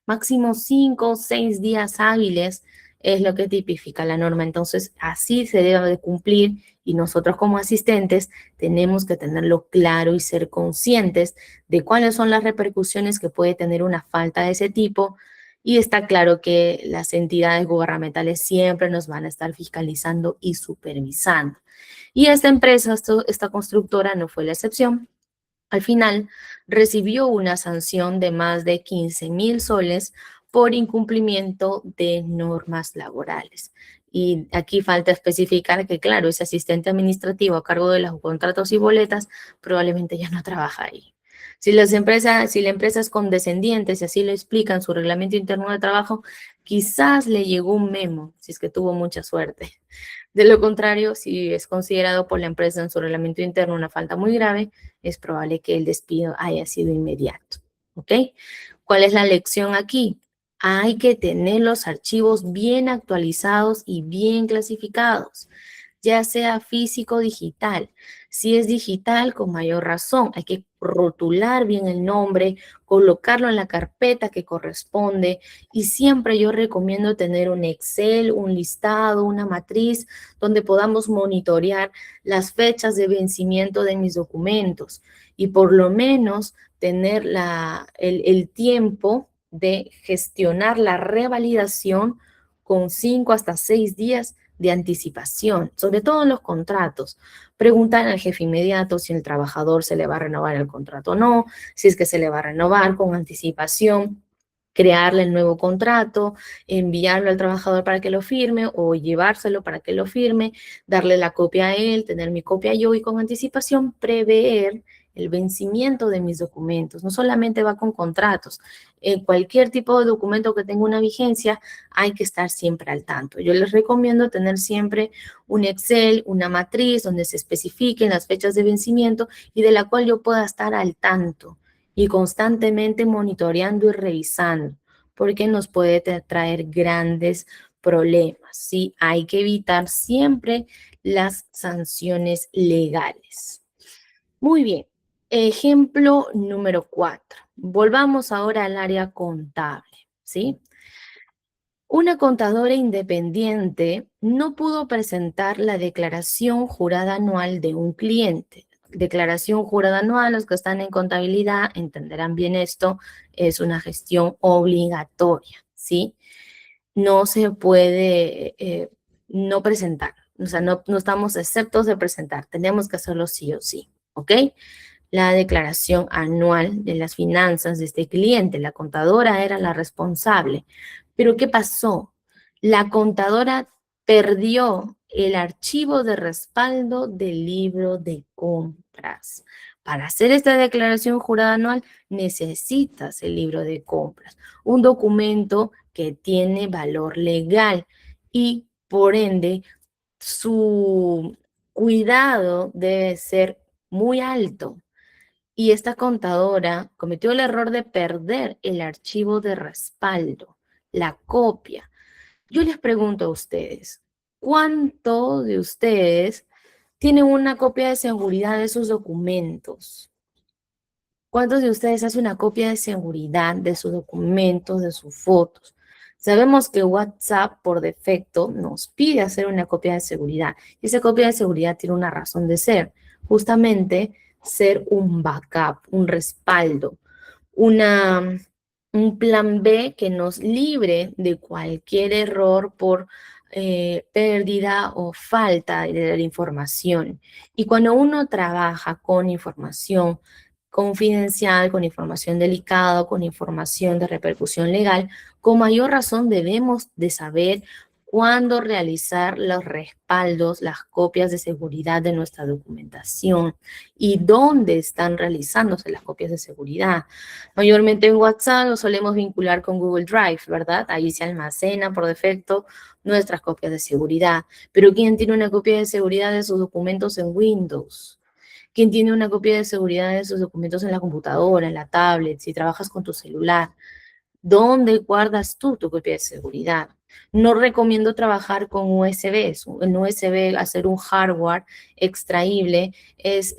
Máximo 5 o 6 días hábiles es lo que tipifica la norma. Entonces, así se debe de cumplir y nosotros como asistentes tenemos que tenerlo claro y ser conscientes de cuáles son las repercusiones que puede tener una falta de ese tipo. Y está claro que las entidades gubernamentales siempre nos van a estar fiscalizando y supervisando. Y esta empresa, esta constructora, no fue la excepción. Al final, recibió una sanción de más de 15.000 soles por incumplimiento de normas laborales. Y aquí falta especificar que, claro, ese asistente administrativo a cargo de los contratos y boletas probablemente ya no trabaja ahí. Si la empresa es condescendiente, si así lo explica en su reglamento interno de trabajo, quizás le llegó un memo, si es que tuvo mucha suerte. De lo contrario, si es considerado por la empresa en su reglamento interno una falta muy grave, es probable que el despido haya sido inmediato. ¿Ok? ¿Cuál es la lección aquí? Hay que tener los archivos bien actualizados y bien clasificados, ya sea físico o digital. Si es digital, con mayor razón, hay que rotular bien el nombre, colocarlo en la carpeta que corresponde y siempre yo recomiendo tener un Excel, un listado, una matriz donde podamos monitorear las fechas de vencimiento de mis documentos y por lo menos tener el tiempo de gestionar la revalidación con 5 hasta 6 días de anticipación, sobre todo en los contratos. Preguntar al jefe inmediato si el trabajador se le va a renovar el contrato o no, si es que se le va a renovar con anticipación, crearle el nuevo contrato, enviarlo al trabajador para que lo firme o llevárselo para que lo firme, darle la copia a él, tener mi copia yo y con anticipación prever el vencimiento de mis documentos. No solamente va con contratos. Cualquier tipo de documento que tenga una vigencia, hay que estar siempre al tanto. Yo les recomiendo tener siempre un Excel, una matriz donde se especifiquen las fechas de vencimiento y de la cual yo pueda estar al tanto y constantemente monitoreando y revisando, porque nos puede traer grandes problemas, ¿sí? Hay que evitar siempre las sanciones legales. Muy bien. Ejemplo número 4. Volvamos ahora al área contable, ¿sí? Una contadora independiente no pudo presentar la declaración jurada anual de un cliente. Declaración jurada anual, los que están en contabilidad entenderán bien esto, es una gestión obligatoria, ¿sí? No se puede no presentar, o sea, no estamos exceptos de presentar, tenemos que hacerlo sí o sí, ¿ok? La declaración anual de las finanzas de este cliente. La contadora era la responsable. Pero ¿qué pasó? La contadora perdió el archivo de respaldo del libro de compras. Para hacer esta declaración jurada anual necesitas el libro de compras, un documento que tiene valor legal y por ende su cuidado debe ser muy alto. Y esta contadora cometió el error de perder el archivo de respaldo, la copia. Yo les pregunto a ustedes, ¿cuántos de ustedes tienen una copia de seguridad de sus documentos? ¿Cuántos de ustedes hacen una copia de seguridad de sus documentos, de sus fotos? Sabemos que WhatsApp por defecto nos pide hacer una copia de seguridad. Y esa copia de seguridad tiene una razón de ser, justamente ser un backup, un respaldo, una, un plan B que nos libre de cualquier error por pérdida o falta de la información. Y cuando uno trabaja con información confidencial, con información delicada, con información de repercusión legal, con mayor razón debemos de saber cuándo realizar los respaldos, las copias de seguridad de nuestra documentación y dónde están realizándose las copias de seguridad. Mayormente en WhatsApp lo solemos vincular con Google Drive, ¿verdad? Ahí se almacena por defecto nuestras copias de seguridad. Pero ¿quién tiene una copia de seguridad de sus documentos en Windows? ¿Quién tiene una copia de seguridad de sus documentos en la computadora, en la tablet, si trabajas con tu celular? ¿Dónde guardas tú tu copia de seguridad? No recomiendo trabajar con USBs. En USB, hacer un hardware extraíble es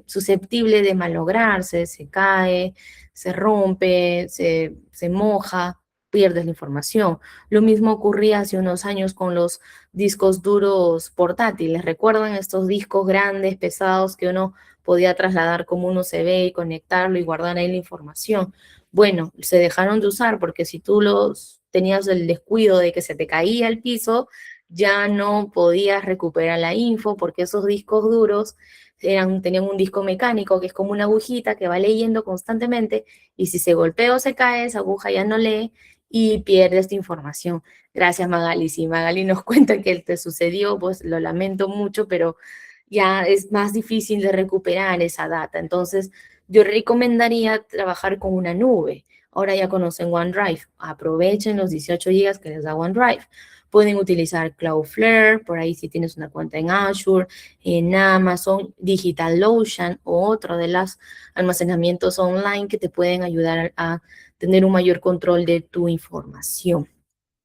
susceptible de malograrse, se cae, se rompe, se moja, pierdes la información. Lo mismo ocurría hace unos años con los discos duros portátiles. ¿Recuerdan estos discos grandes, pesados que uno podía trasladar como un USB y conectarlo y guardar ahí la información? Bueno, se dejaron de usar porque si tú los tenías el descuido de que se te caía el piso, ya no podías recuperar la info porque esos discos duros tenían un disco mecánico que es como una agujita que va leyendo constantemente y si se golpea o se cae, esa aguja ya no lee y pierdes tu información. Gracias, Magali. Si Magali nos cuenta que te sucedió, pues lo lamento mucho, pero ya es más difícil de recuperar esa data. Entonces, yo recomendaría trabajar con una nube. Ahora ya conocen OneDrive. Aprovechen los 18 GB que les da OneDrive. Pueden utilizar Cloudflare, por ahí si tienes una cuenta en Azure, en Amazon, DigitalOcean o otro de los almacenamientos online que te pueden ayudar a tener un mayor control de tu información.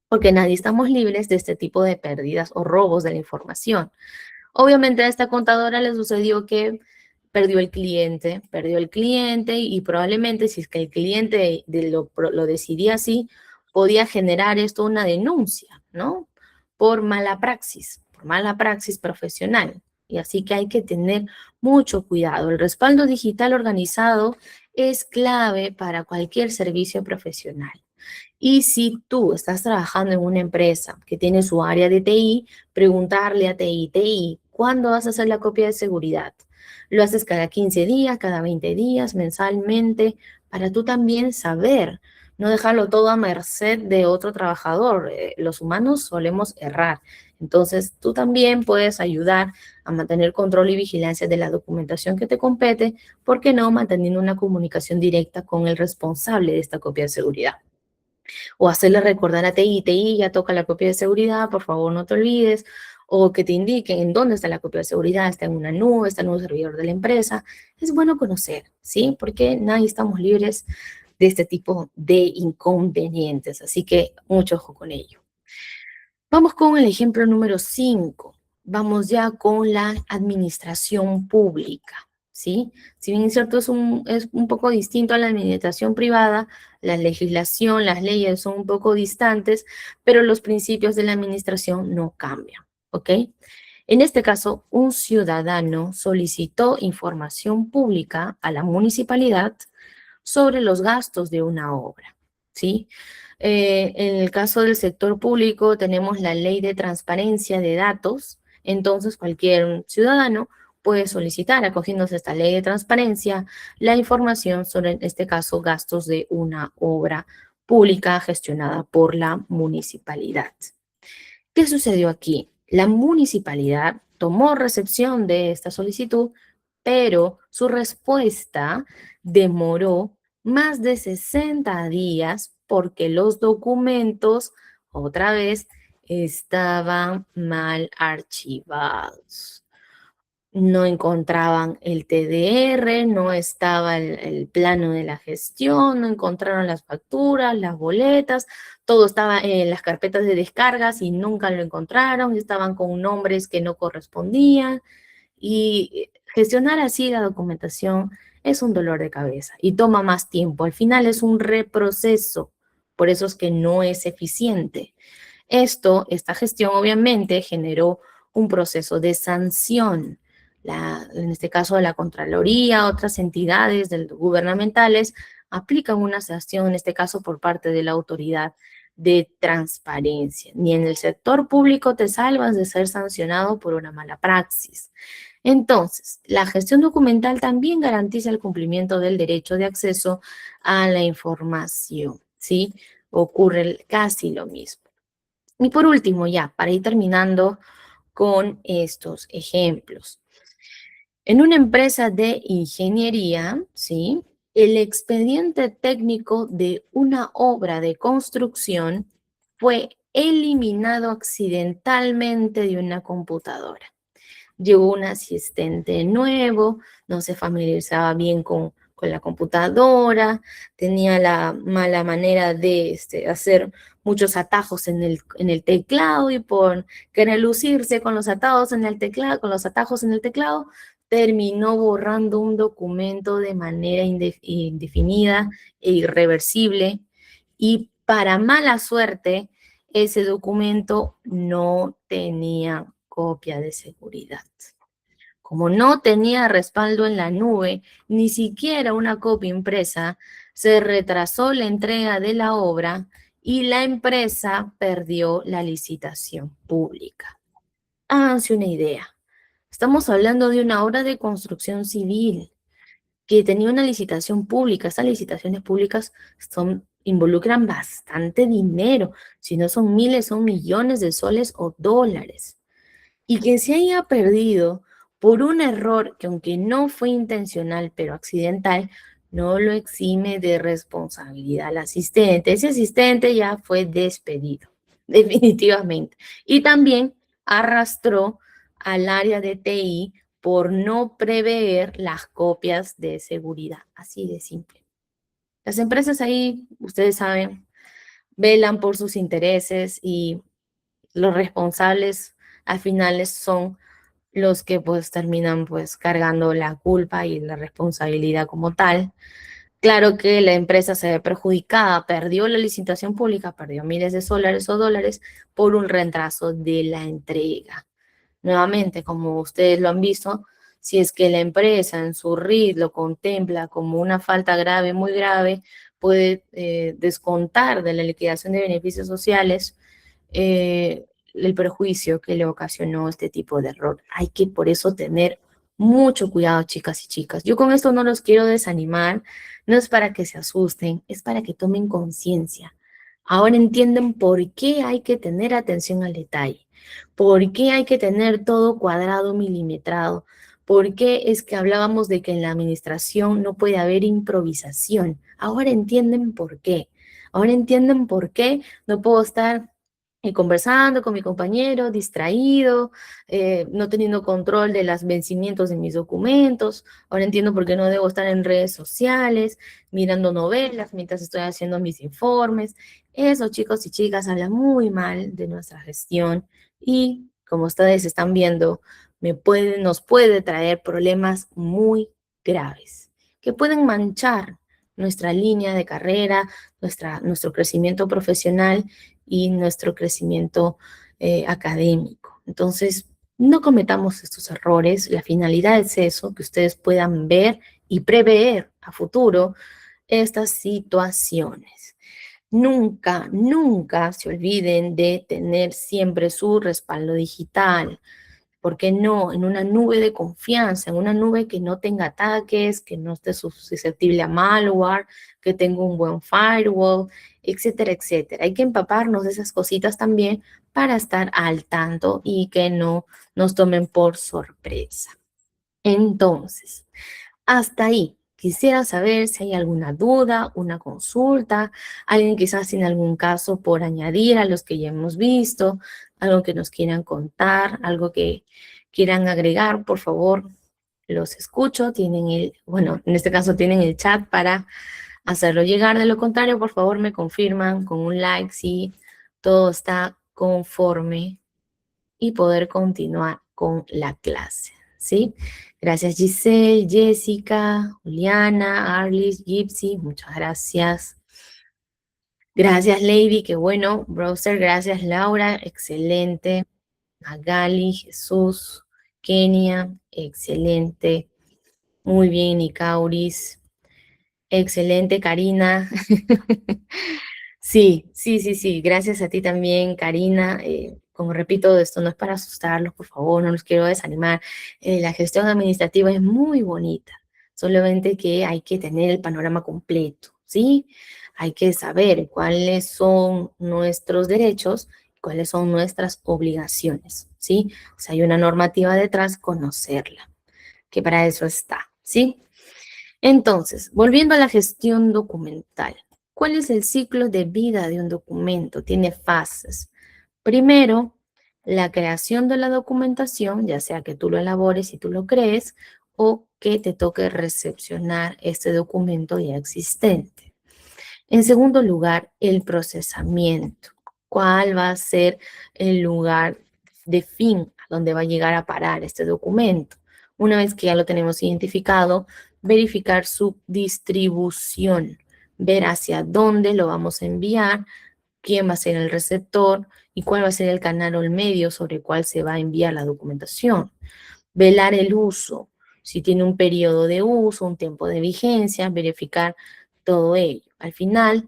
Porque nadie estamos libres de este tipo de pérdidas o robos de la información. Obviamente a esta contadora le sucedió que perdió el cliente y probablemente si es que el cliente lo decidía así, podía generar esto una denuncia, ¿no? Por mala praxis profesional. Y así que hay que tener mucho cuidado. El respaldo digital organizado es clave para cualquier servicio profesional. Y si tú estás trabajando en una empresa que tiene su área de TI, preguntarle a TI, ¿cuándo vas a hacer la copia de seguridad? Lo haces cada 15 días, cada 20 días, mensalmente, para tú también saber. no dejarlo todo a merced de otro trabajador. Los humanos solemos errar. Entonces, tú también puedes ayudar a mantener control y vigilancia de la documentación que te compete, ¿por qué no manteniendo una comunicación directa con el responsable de esta copia de seguridad? O hacerle recordar a TI, ya toca la copia de seguridad, por favor no te olvides, o que te indiquen en dónde está la copia de seguridad, está en una nube, está en un servidor de la empresa. Es bueno conocer, ¿sí? Porque nadie estamos libres de este tipo de inconvenientes, así que mucho ojo con ello. Vamos con el ejemplo número 5. Vamos ya con la administración pública, ¿sí? Si bien es cierto, es un poco distinto a la administración privada, la legislación, las leyes son un poco distantes, pero los principios de la administración no cambian, ¿ok? En este caso, un ciudadano solicitó información pública a la municipalidad sobre los gastos de una obra, ¿sí? En el caso del sector público tenemos la ley de transparencia de datos, entonces cualquier ciudadano puede solicitar, acogiéndose a esta ley de transparencia, la información sobre, en este caso, gastos de una obra pública gestionada por la municipalidad. ¿Qué sucedió aquí? La municipalidad tomó recepción de esta solicitud, pero su respuesta demoró más de 60 días porque los documentos, otra vez, estaban mal archivados. No encontraban el TDR, no estaba el plano de la gestión, no encontraron las facturas, las boletas, todo estaba en las carpetas de descargas y nunca lo encontraron, estaban con nombres que no correspondían y gestionar así la documentación es un dolor de cabeza y toma más tiempo. Al final es un reproceso, por eso es que no es eficiente. Esta gestión obviamente generó un proceso de sanción. En este caso, la Contraloría, otras entidades gubernamentales aplican una sanción, en este caso por parte de la autoridad de transparencia. Ni en el sector público te salvas de ser sancionado por una mala praxis. Entonces, la gestión documental también garantiza el cumplimiento del derecho de acceso a la información, ¿sí? Ocurre casi lo mismo. Y por último, ya, para ir terminando con estos ejemplos. En una empresa de ingeniería, ¿sí? El expediente técnico de una obra de construcción fue eliminado accidentalmente de una computadora. Llegó un asistente nuevo, no se familiarizaba bien con la computadora, tenía la mala manera de hacer muchos atajos en el teclado y por querer lucirse con los atajos en el teclado, terminó borrando un documento de manera indefinida e irreversible y para mala suerte, ese documento no tenía copia de seguridad. Como no tenía respaldo en la nube, ni siquiera una copia impresa, se retrasó la entrega de la obra y la empresa perdió la licitación pública. Háganse una idea. Estamos hablando de una obra de construcción civil que tenía una licitación pública. Estas licitaciones públicas involucran bastante dinero. Si no son miles, son millones de soles o dólares. Y que se haya perdido por un error que aunque no fue intencional, pero accidental, no lo exime de responsabilidad al asistente. Ese asistente ya fue despedido, definitivamente. Y también arrastró al área de TI por no prever las copias de seguridad. Así de simple. Las empresas ahí, ustedes saben, velan por sus intereses y los responsables al final son los que pues terminan pues cargando la culpa y la responsabilidad como tal. Claro que la empresa se ve perjudicada, perdió la licitación pública, perdió miles de soles o dólares por un retraso de la entrega. Nuevamente, como ustedes lo han visto, si es que la empresa en su RIT lo contempla como una falta grave, muy grave, puede descontar de la liquidación de beneficios sociales el perjuicio que le ocasionó este tipo de error. Hay que por eso tener mucho cuidado, chicas y chicas. Yo con esto no los quiero desanimar, No es para que se asusten, es para que tomen conciencia. Ahora entienden por qué hay que tener atención al detalle, por qué hay que tener todo cuadrado, milimetrado, por qué es que hablábamos de que en la administración no puede haber improvisación. Ahora entienden por qué. Ahora entienden por qué no puedo estar conversando con mi compañero, distraído, no teniendo control de los vencimientos de mis documentos. Ahora entiendo por qué no debo estar en redes sociales, mirando novelas mientras estoy haciendo mis informes. Eso, chicos y chicas, habla muy mal de nuestra gestión y, como ustedes están viendo, nos puede traer problemas muy graves que pueden manchar nuestra línea de carrera, nuestro crecimiento profesional y nuestro crecimiento académico. Entonces, no cometamos estos errores. La finalidad es eso, que ustedes puedan ver y prever a futuro estas situaciones. Nunca, nunca se olviden de tener siempre su respaldo digital. ¿Por qué no? En una nube de confianza, en una nube que no tenga ataques, que no esté susceptible a malware, que tenga un buen firewall, etcétera, etcétera. Hay que empaparnos de esas cositas también para estar al tanto y que no nos tomen por sorpresa. Entonces, hasta ahí. Quisiera saber si hay alguna duda, una consulta, alguien quizás tiene algún caso por añadir a los que ya hemos visto, algo que nos quieran contar, algo que quieran agregar, por favor, los escucho. Bueno, en este caso tienen el chat para hacerlo llegar. De lo contrario, por favor, me confirman con un like si todo está conforme y poder continuar con la clase, ¿sí? Gracias Giselle, Jessica, Juliana, Arlis, Gypsy, muchas gracias. Gracias Lady, qué bueno. Browser, gracias Laura, excelente. Magali, Jesús, Kenia, excelente. Muy bien, Icauris. Excelente, Karina. Sí, sí, sí, sí. Gracias a ti también, Karina. Como repito, esto no es para asustarlos, por favor, no los quiero desanimar. La gestión administrativa es muy bonita, solamente que hay que tener el panorama completo, ¿sí? Hay que saber cuáles son nuestros derechos, cuáles son nuestras obligaciones, ¿sí? Si hay una normativa detrás, conocerla, que para eso está, ¿sí? Entonces, volviendo a la gestión documental, ¿cuál es el ciclo de vida de un documento? Tiene fases. Primero, la creación de la documentación, ya sea que tú lo elabores y tú lo crees, o que te toque recepcionar este documento ya existente. En segundo lugar, el procesamiento. ¿Cuál va a ser el lugar de fin a donde va a llegar a parar este documento? Una vez que ya lo tenemos identificado, verificar su distribución, ver hacia dónde lo vamos a enviar, quién va a ser el receptor y cuál va a ser el canal o el medio sobre el cual se va a enviar la documentación. Velar el uso, si tiene un periodo de uso, un tiempo de vigencia, verificar todo ello. Al final,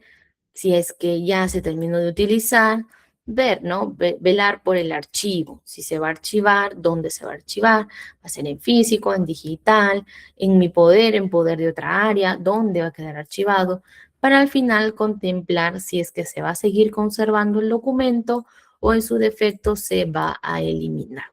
si es que ya se terminó de utilizar, ver, ¿no? Velar por el archivo, si se va a archivar, dónde se va a archivar, va a ser en físico, en digital, en mi poder, en poder de otra área, dónde va a quedar archivado, para al final contemplar si es que se va a seguir conservando el documento o en su defecto se va a eliminar.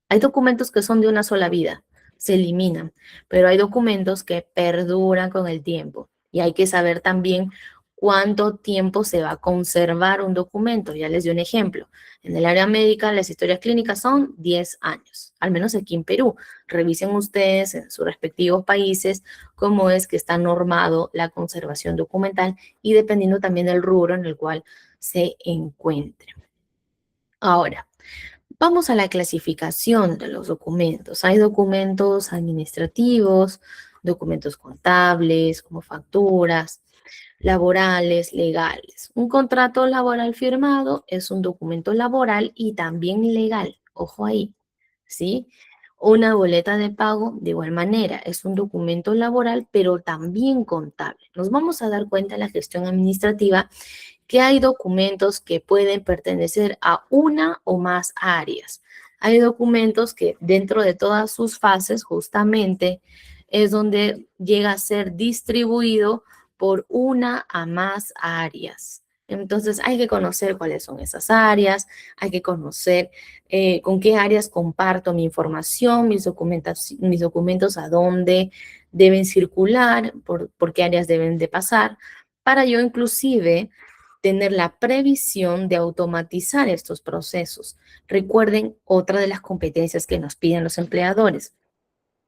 Hay documentos que son de una sola vida, se eliminan, pero hay documentos que perduran con el tiempo y hay que saber también cuánto tiempo se va a conservar un documento. Ya les di un ejemplo. En el área médica, las historias clínicas son 10 años, al menos aquí en Perú. Revisen ustedes en sus respectivos países cómo es que está normado la conservación documental y dependiendo también del rubro en el cual se encuentre. Ahora, vamos a la clasificación de los documentos. Hay documentos administrativos, documentos contables, como facturas, laborales, legales. Un contrato laboral firmado es un documento laboral y también legal. Ojo ahí, ¿sí? Una boleta de pago, de igual manera, es un documento laboral, pero también contable. Nos vamos a dar cuenta en la gestión administrativa que hay documentos que pueden pertenecer a una o más áreas. Hay documentos que dentro de todas sus fases justamente es donde llega a ser distribuido por una a más áreas. Entonces hay que conocer cuáles son esas áreas, hay que conocer con qué áreas comparto mi información, mis documentos a dónde deben circular, por qué áreas deben de pasar, para yo inclusive tener la previsión de automatizar estos procesos. Recuerden otra de las competencias que nos piden los empleadores: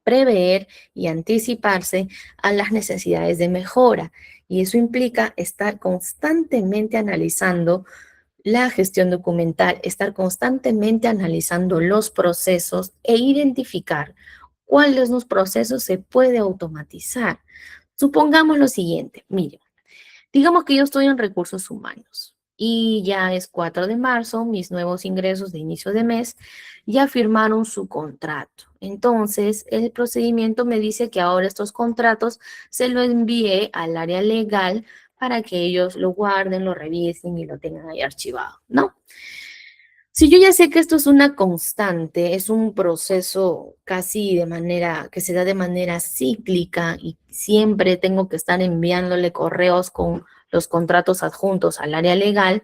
prever y anticiparse a las necesidades de mejora. Y eso implica estar constantemente analizando la gestión documental, estar constantemente analizando los procesos e identificar cuáles de los procesos se puede automatizar. Supongamos lo siguiente, mire, digamos que yo estoy en recursos humanos y ya es 4 de marzo, mis nuevos ingresos de inicio de mes ya firmaron su contrato. Entonces, el procedimiento me dice que ahora estos contratos se los envíe al área legal para que ellos lo guarden, lo revisen y lo tengan ahí archivado, ¿no? Si yo ya sé que esto es una constante, es un proceso casi de manera, que se da de manera cíclica y siempre tengo que estar enviándole correos con los contratos adjuntos al área legal,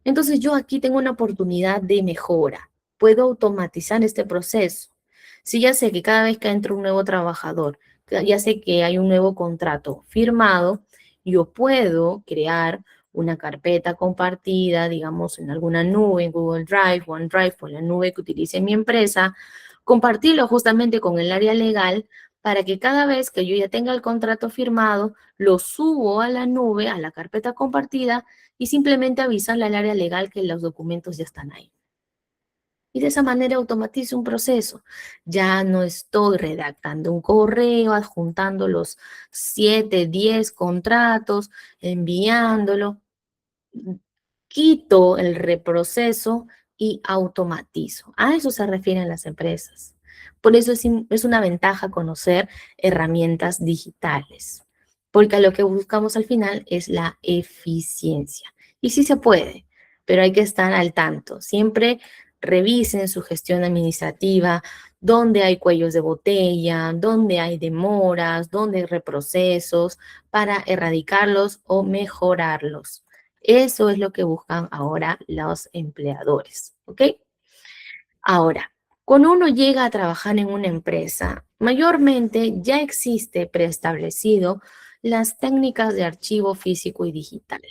entonces yo aquí tengo una oportunidad de mejora. Puedo automatizar este proceso. Si ya sé que cada vez que entra un nuevo trabajador, ya sé que hay un nuevo contrato firmado, yo puedo crear una carpeta compartida, digamos, en alguna nube, en Google Drive, OneDrive, o la nube que utilice mi empresa, compartirlo justamente con el área legal para que cada vez que yo ya tenga el contrato firmado, lo subo a la nube, a la carpeta compartida, y simplemente avisarle al área legal que los documentos ya están ahí. Y de esa manera automatizo un proceso. Ya no estoy redactando un correo, adjuntando los 7, 10 contratos, enviándolo. Quito el reproceso y automatizo. A eso se refieren las empresas. Por eso es una ventaja conocer herramientas digitales, porque a lo que buscamos al final es la eficiencia. Y sí se puede, pero hay que estar al tanto. Siempre revisen su gestión administrativa, dónde hay cuellos de botella, dónde hay demoras, dónde hay reprocesos, para erradicarlos o mejorarlos. Eso es lo que buscan ahora los empleadores, ¿ok? Ahora, cuando uno llega a trabajar en una empresa, mayormente ya existe preestablecido las técnicas de archivo físico y digital,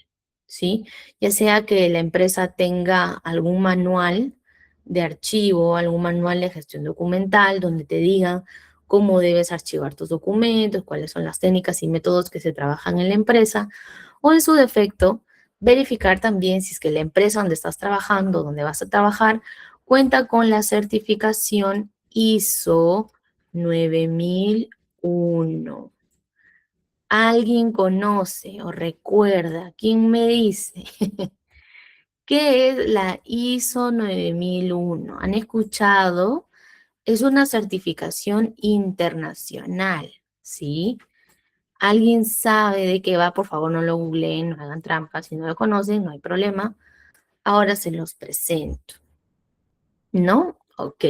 ¿sí? Ya sea que la empresa tenga algún manual de archivo, algún manual de gestión documental donde te digan cómo debes archivar tus documentos, cuáles son las técnicas y métodos que se trabajan en la empresa, o en su defecto, verificar también si es que la empresa donde estás trabajando, donde vas a trabajar, cuenta con la certificación ISO 9001. ¿Alguien conoce o recuerda? ¿Quién me dice? ¿Qué es la ISO 9001? ¿Han escuchado? Es una certificación internacional, ¿sí? ¿Alguien sabe de qué va? Por favor, no lo googleen, no hagan trampas. Si no lo conocen, no hay problema. Ahora se los presento. ¿No? Ok.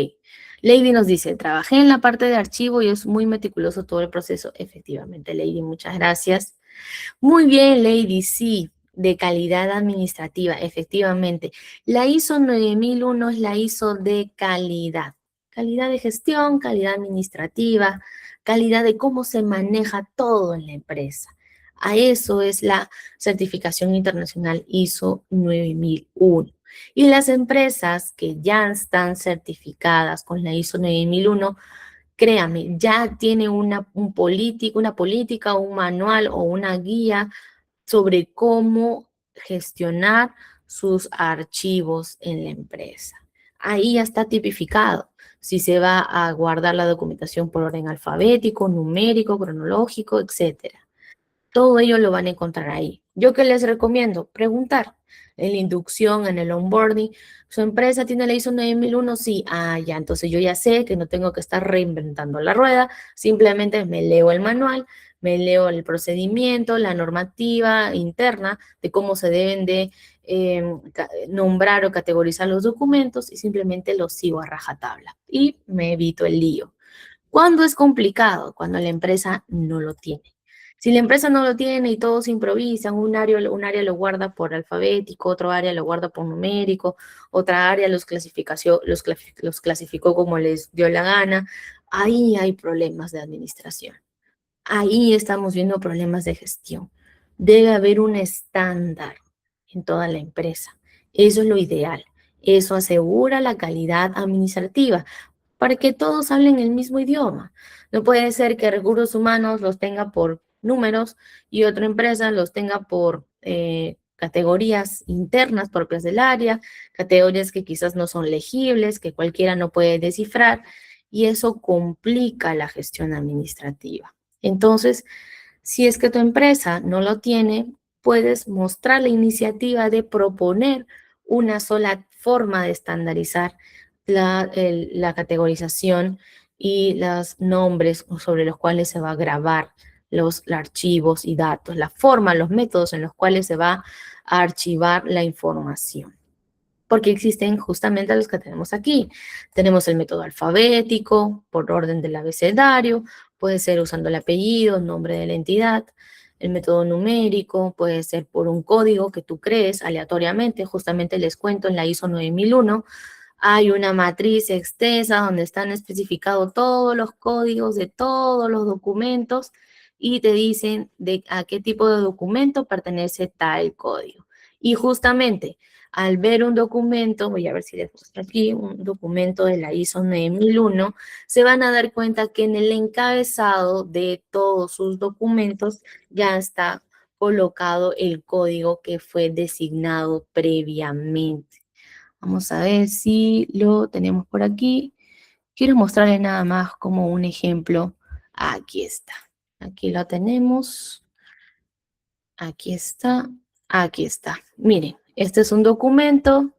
Lady nos dice, trabajé en la parte de archivo y es muy meticuloso todo el proceso. Efectivamente, Lady, muchas gracias. Muy bien, Lady, sí, de calidad administrativa, efectivamente. La ISO 9001 es la ISO de calidad. Calidad de gestión, calidad administrativa, calidad de cómo se maneja todo en la empresa. A eso es la certificación internacional ISO 9001. Y las empresas que ya están certificadas con la ISO 9001, créame, ya tiene una política, un manual o una guía sobre cómo gestionar sus archivos en la empresa. Ahí ya está tipificado si se va a guardar la documentación por orden alfabético, numérico, cronológico, etcétera. Todo ello lo van a encontrar ahí. ¿Yo qué les recomiendo? Preguntar. En la inducción, en el onboarding, ¿su empresa tiene la ISO 9001? Sí. Ah, ya, entonces yo ya sé que no tengo que estar reinventando la rueda, simplemente me leo el manual, me leo el procedimiento, la normativa interna de cómo se deben de nombrar o categorizar los documentos y simplemente los sigo a rajatabla y me evito el lío. ¿Cuándo es complicado? Cuando la empresa no lo tiene. Si la empresa no lo tiene y todos improvisan, un área lo guarda por alfabético, otro área lo guarda por numérico, otra área los clasificó como les dio la gana, ahí hay problemas de administración. Ahí estamos viendo problemas de gestión. Debe haber un estándar en toda la empresa. Eso es lo ideal. Eso asegura la calidad administrativa para que todos hablen el mismo idioma. No puede ser que recursos humanos los tenga por números y otra empresa los tenga por categorías internas propias del área, categorías que quizás no son legibles, que cualquiera no puede descifrar, y eso complica la gestión administrativa. Entonces, si es que tu empresa no lo tiene, puedes mostrar la iniciativa de proponer una sola forma de estandarizar la categorización y los nombres sobre los cuales se va a grabar los archivos y datos, la forma, los métodos en los cuales se va a archivar la información, porque existen justamente los que tenemos aquí. Tenemos el método alfabético, por orden del abecedario, puede ser usando el apellido, nombre de la entidad. El método numérico puede ser por un código que tú crees aleatoriamente. Justamente les cuento, en la ISO 9001 hay una matriz extensa donde están especificados todos los códigos de todos los documentos y te dicen de a qué tipo de documento pertenece tal código. Y justamente al ver un documento, voy a ver si les muestro aquí, un documento de la ISO 9001, se van a dar cuenta que en el encabezado de todos sus documentos ya está colocado el código que fue designado previamente. Vamos a ver si lo tenemos por aquí. Quiero mostrarles nada más como un ejemplo. Aquí está. Aquí lo tenemos. Aquí está. Aquí está. Miren, este es un documento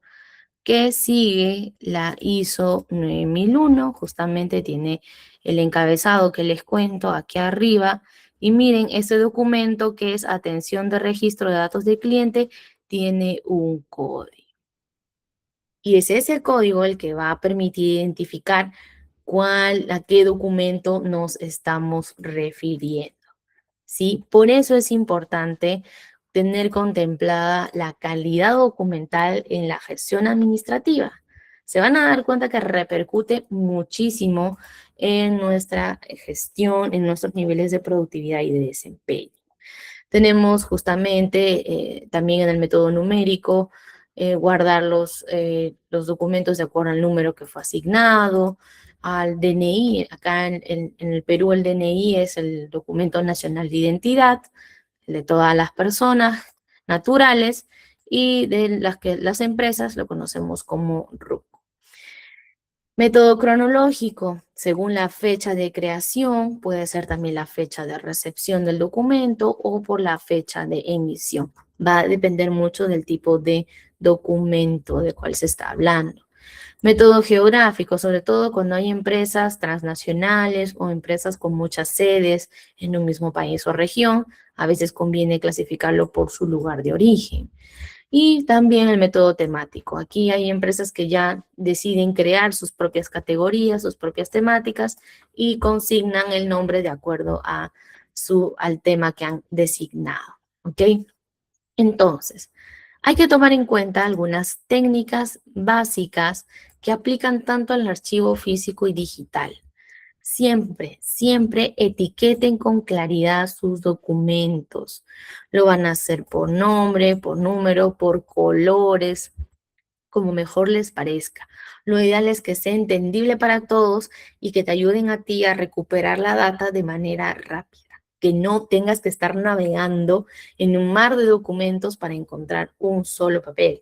que sigue la ISO 9001. Justamente tiene el encabezado que les cuento aquí arriba. Y miren, este documento que es atención de registro de datos del cliente tiene un código. Y es ese código el que va a permitir identificar a qué documento nos estamos refiriendo, ¿sí? Por eso es importante tener contemplada la calidad documental en la gestión administrativa. Se van a dar cuenta que repercute muchísimo en nuestra gestión, en nuestros niveles de productividad y de desempeño. Tenemos justamente también en el método numérico guardar los documentos de acuerdo al número que fue asignado, al DNI. Acá en el Perú el DNI es el documento nacional de identidad de todas las personas naturales y de las que las empresas lo conocemos como RUC. Método cronológico, según la fecha de creación, puede ser también la fecha de recepción del documento o por la fecha de emisión. Va a depender mucho del tipo de documento de cual se está hablando. Método geográfico, sobre todo cuando hay empresas transnacionales o empresas con muchas sedes en un mismo país o región, a veces conviene clasificarlo por su lugar de origen. Y también el método temático. Aquí hay empresas que ya deciden crear sus propias categorías, sus propias temáticas y consignan el nombre de acuerdo al tema que han designado. ¿Ok? Entonces, hay que tomar en cuenta algunas técnicas básicas que aplican tanto al archivo físico y digital. Siempre, siempre etiqueten con claridad sus documentos. Lo van a hacer por nombre, por número, por colores, como mejor les parezca. Lo ideal es que sea entendible para todos y que te ayuden a ti a recuperar la data de manera rápida, que no tengas que estar navegando en un mar de documentos para encontrar un solo papel.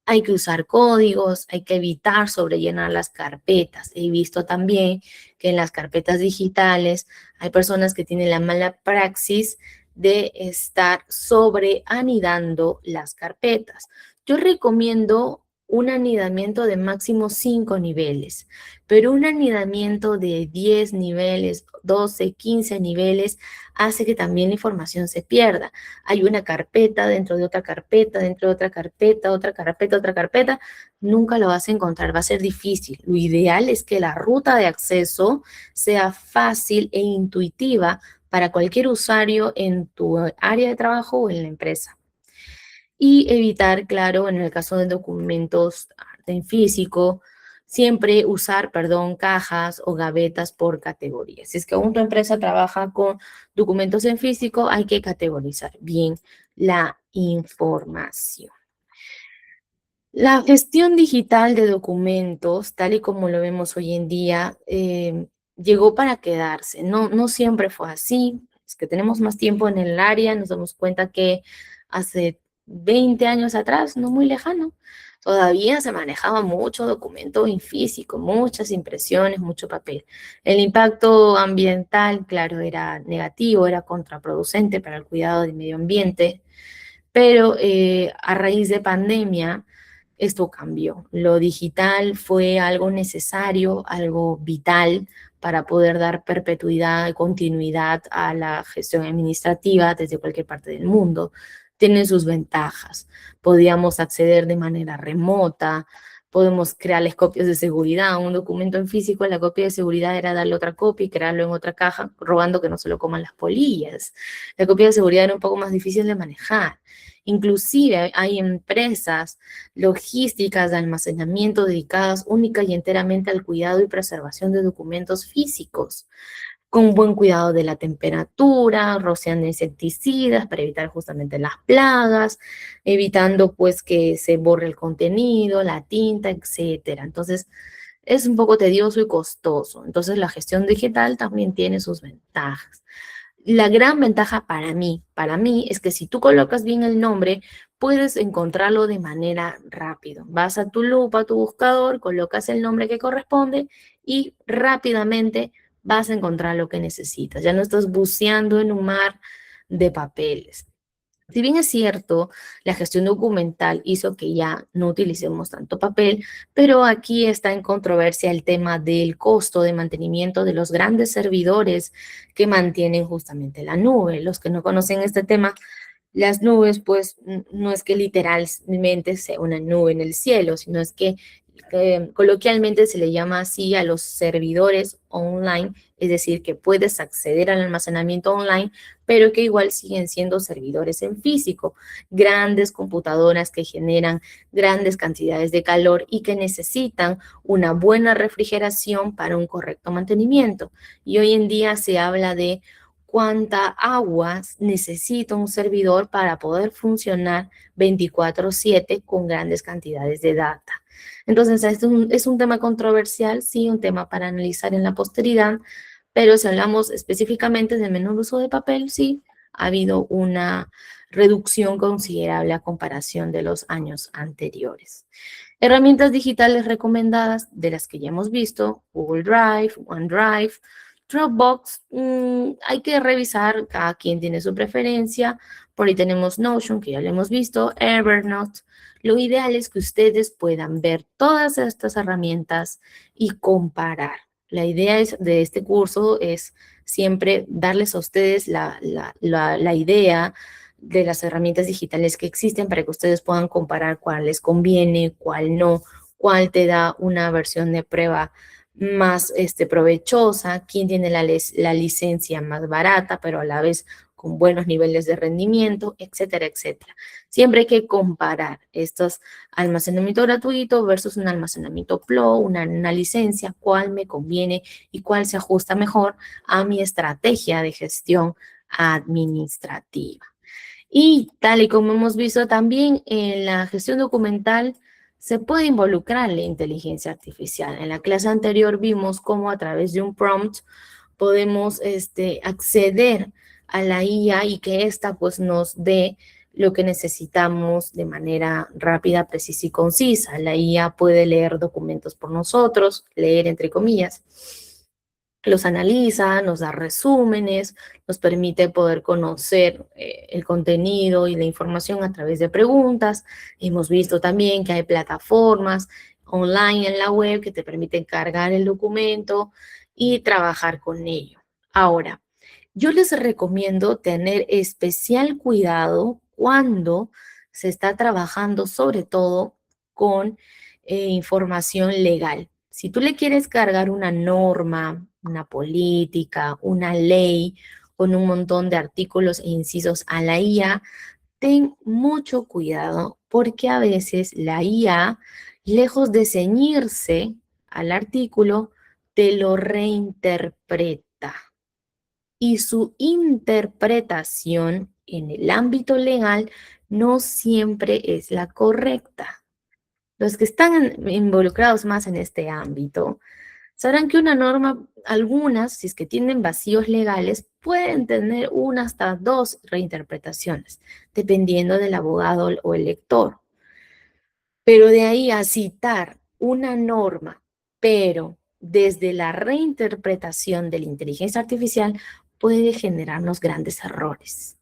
Hay que usar códigos, hay que evitar sobrellenar las carpetas. He visto también que en las carpetas digitales hay personas que tienen la mala praxis de estar sobreanidando las carpetas. Yo recomiendo un anidamiento de máximo 5 niveles, pero un anidamiento de 10 niveles, 12, 15 niveles hace que también la información se pierda. Hay una carpeta dentro de otra carpeta, dentro de otra carpeta, otra carpeta, otra carpeta. Nunca lo vas a encontrar, va a ser difícil. Lo ideal es que la ruta de acceso sea fácil e intuitiva para cualquier usuario en tu área de trabajo o en la empresa. Y evitar, claro, en el caso de documentos en físico, siempre usar, perdón, cajas o gavetas por categorías. Si es que aún tu empresa trabaja con documentos en físico, hay que categorizar bien la información. La gestión digital de documentos, tal y como lo vemos hoy en día, llegó para quedarse. No siempre fue así. Es que tenemos más tiempo en el área, nos damos cuenta que hace 20 años atrás, no muy lejano, todavía se manejaba mucho documento en físico, muchas impresiones, mucho papel. El impacto ambiental, claro, era negativo, era contraproducente para el cuidado del medio ambiente, pero a raíz de pandemia, esto cambió. Lo digital fue algo necesario, algo vital para poder dar perpetuidad y continuidad a la gestión administrativa desde cualquier parte del mundo. Tiene sus ventajas. Podíamos acceder de manera remota, podemos crearles copias de seguridad. Un documento en físico, la copia de seguridad era darle otra copia y crearlo en otra caja, rogando que no se lo coman las polillas. La copia de seguridad era un poco más difícil de manejar. Inclusive hay empresas logísticas de almacenamiento dedicadas única y enteramente al cuidado y preservación de documentos físicos, con buen cuidado de la temperatura, rociando insecticidas para evitar justamente las plagas, evitando pues que se borre el contenido, la tinta, etcétera. Entonces, es un poco tedioso y costoso. Entonces, la gestión digital también tiene sus ventajas. La gran ventaja para mí es que si tú colocas bien el nombre, puedes encontrarlo de manera rápida. Vas a tu lupa, a tu buscador, colocas el nombre que corresponde y rápidamente vas a encontrar lo que necesitas. Ya no estás buceando en un mar de papeles. Si bien es cierto, la gestión documental hizo que ya no utilicemos tanto papel, pero aquí está en controversia el tema del costo de mantenimiento de los grandes servidores que mantienen justamente la nube. Los que no conocen este tema, las nubes, pues no es que literalmente sea una nube en el cielo, sino es que coloquialmente se le llama así a los servidores online, es decir, que puedes acceder al almacenamiento online, pero que igual siguen siendo servidores en físico, grandes computadoras que generan grandes cantidades de calor y que necesitan una buena refrigeración para un correcto mantenimiento. Y hoy en día se habla de cuánta agua necesita un servidor para poder funcionar 24/7 con grandes cantidades de data. Entonces, es un tema controversial, sí, un tema para analizar en la posteridad, pero si hablamos específicamente del menor uso de papel, sí, ha habido una reducción considerable a comparación de los años anteriores. Herramientas digitales recomendadas de las que ya hemos visto, Google Drive, OneDrive, Dropbox, hay que revisar, cada quien tiene su preferencia. Por ahí tenemos Notion, que ya lo hemos visto, Evernote. Lo ideal es que ustedes puedan ver todas estas herramientas y comparar. La idea de este curso es siempre darles a ustedes la idea de las herramientas digitales que existen para que ustedes puedan comparar cuál les conviene, cuál no, cuál te da una versión de prueba más provechosa, quién tiene la licencia más barata, pero a la vez con buenos niveles de rendimiento, etcétera, etcétera. Siempre hay que comparar estos almacenamiento gratuito versus un almacenamiento Pro, una licencia, cuál me conviene y cuál se ajusta mejor a mi estrategia de gestión administrativa. Y tal y como hemos visto también en la gestión documental, se puede involucrar la inteligencia artificial. En la clase anterior vimos cómo a través de un prompt podemos acceder a la IA y que ésta pues nos dé lo que necesitamos de manera rápida, precisa y concisa. La IA puede leer documentos por nosotros, leer entre comillas, los analiza, nos da resúmenes, nos permite poder conocer el contenido y la información a través de preguntas. Hemos visto también que hay plataformas online en la web que te permiten cargar el documento y trabajar con ello. Ahora, yo les recomiendo tener especial cuidado cuando se está trabajando sobre todo con información legal. Si tú le quieres cargar una norma, una política, una ley con un montón de artículos e incisos a la IA, ten mucho cuidado porque a veces la IA, lejos de ceñirse al artículo, te lo reinterpreta y su interpretación en el ámbito legal no siempre es la correcta. Los que están involucrados más en este ámbito sabrán que una norma, algunas, si es que tienen vacíos legales, pueden tener una hasta dos reinterpretaciones, dependiendo del abogado o el lector. Pero de ahí a citar una norma, pero desde la reinterpretación de la inteligencia artificial, puede generarnos grandes errores.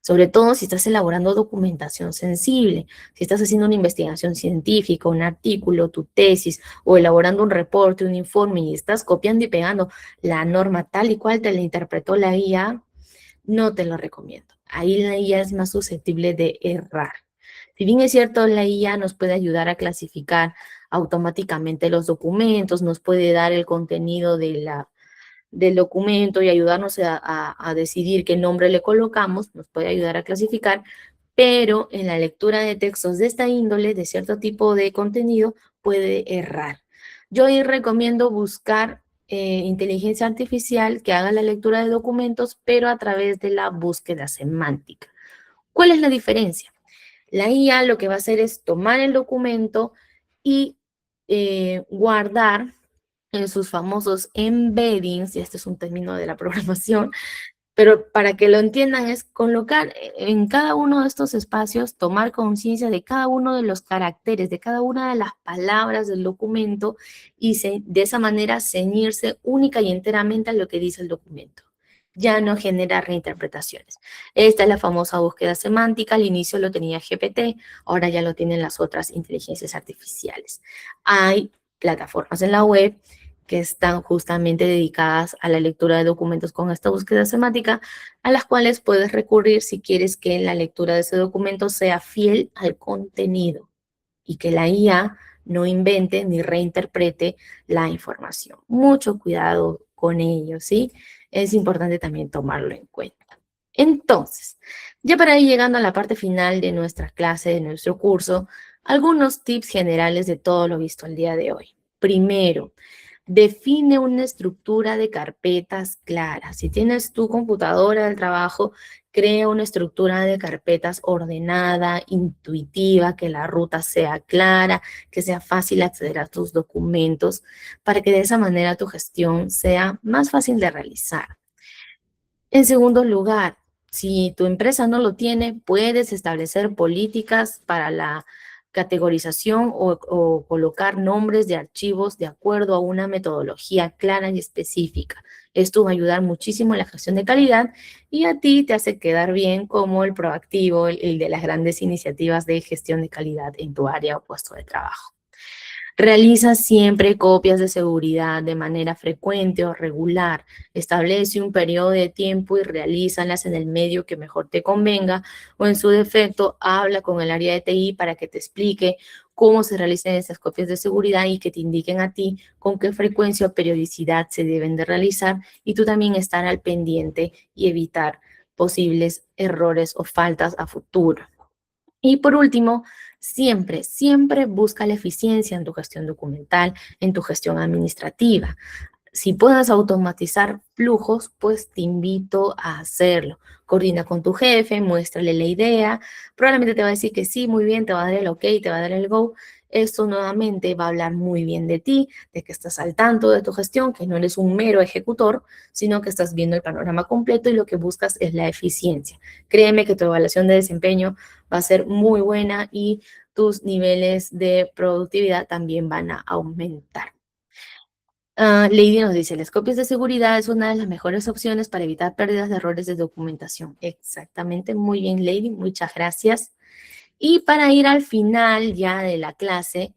Sobre todo si estás elaborando documentación sensible, si estás haciendo una investigación científica, un artículo, tu tesis, o elaborando un reporte, un informe, y estás copiando y pegando la norma tal y cual te la interpretó la IA, no te lo recomiendo. Ahí la IA es más susceptible de errar. Si bien es cierto, la IA nos puede ayudar a clasificar automáticamente los documentos, nos puede dar el contenido del documento y ayudarnos a decidir qué nombre le colocamos, nos puede ayudar a clasificar, pero en la lectura de textos de esta índole, de cierto tipo de contenido, puede errar. Yo ahí recomiendo buscar inteligencia artificial que haga la lectura de documentos, pero a través de la búsqueda semántica. ¿Cuál es la diferencia? La IA lo que va a hacer es tomar el documento y guardar en sus famosos embeddings, y este es un término de la programación, pero para que lo entiendan es colocar en cada uno de estos espacios, tomar conciencia de cada uno de los caracteres, de cada una de las palabras del documento y de esa manera ceñirse única y enteramente a lo que dice el documento. Ya no genera reinterpretaciones. Esta es la famosa búsqueda semántica. Al inicio lo tenía GPT, ahora ya lo tienen las otras inteligencias artificiales. Hay plataformas en la web que están justamente dedicadas a la lectura de documentos con esta búsqueda semántica, a las cuales puedes recurrir si quieres que la lectura de ese documento sea fiel al contenido y que la IA no invente ni reinterprete la información. Mucho cuidado con ello, ¿sí? Es importante también tomarlo en cuenta. Entonces, ya para ir llegando a la parte final de nuestra clase, de nuestro curso, algunos tips generales de todo lo visto el día de hoy. Primero, define una estructura de carpetas clara. Si tienes tu computadora del trabajo, crea una estructura de carpetas ordenada, intuitiva, que la ruta sea clara, que sea fácil acceder a tus documentos, para que de esa manera tu gestión sea más fácil de realizar. En segundo lugar, si tu empresa no lo tiene, puedes establecer políticas para la categorización o colocar nombres de archivos de acuerdo a una metodología clara y específica. Esto va a ayudar muchísimo en la gestión de calidad y a ti te hace quedar bien como el proactivo, el de las grandes iniciativas de gestión de calidad en tu área o puesto de trabajo. Realiza siempre copias de seguridad de manera frecuente o regular. Establece un periodo de tiempo y realízalas en el medio que mejor te convenga o en su defecto habla con el área de TI para que te explique cómo se realizan esas copias de seguridad y que te indiquen a ti con qué frecuencia o periodicidad se deben de realizar y tú también estar al pendiente y evitar posibles errores o faltas a futuro. Y por último, siempre busca la eficiencia en tu gestión documental, en tu gestión administrativa. Si puedes automatizar flujos, pues te invito a hacerlo. Coordina con tu jefe, muéstrale la idea. Probablemente te va a decir que sí, muy bien, te va a dar el ok, te va a dar el go. Esto nuevamente va a hablar muy bien de ti, de que estás al tanto de tu gestión, que no eres un mero ejecutor, sino que estás viendo el panorama completo y lo que buscas es la eficiencia. Créeme que tu evaluación de desempeño va a ser muy buena y tus niveles de productividad también van a aumentar. Lady nos dice, las copias de seguridad es una de las mejores opciones para evitar pérdidas de errores de documentación. Exactamente, muy bien, Lady, muchas gracias. Y para ir al final ya de la clase,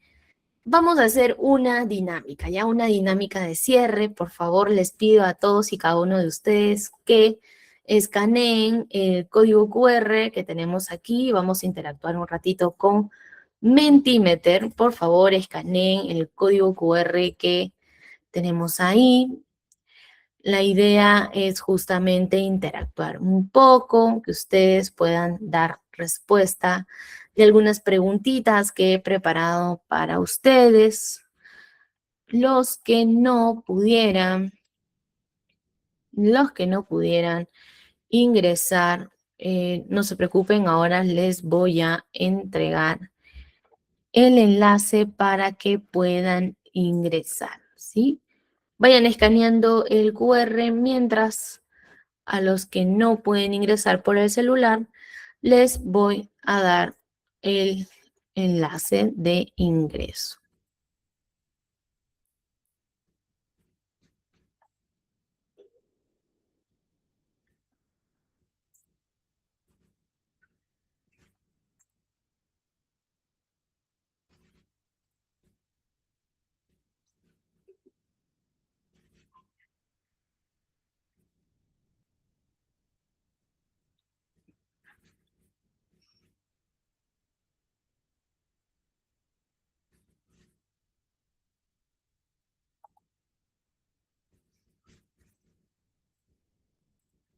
vamos a hacer una dinámica, ya una dinámica de cierre. Por favor, les pido a todos y cada uno de ustedes que escaneen el código QR que tenemos aquí. Vamos a interactuar un ratito con Mentimeter. Por favor, escaneen el código QR que tenemos ahí. La idea es justamente interactuar un poco, que ustedes puedan dar respuesta de algunas preguntitas que he preparado para ustedes. Los que no pudieran ingresar, no se preocupen, ahora les voy a entregar el enlace para que puedan ingresar, ¿sí? Vayan escaneando el QR mientras a los que no pueden ingresar por el celular, les voy a dar el enlace de ingreso.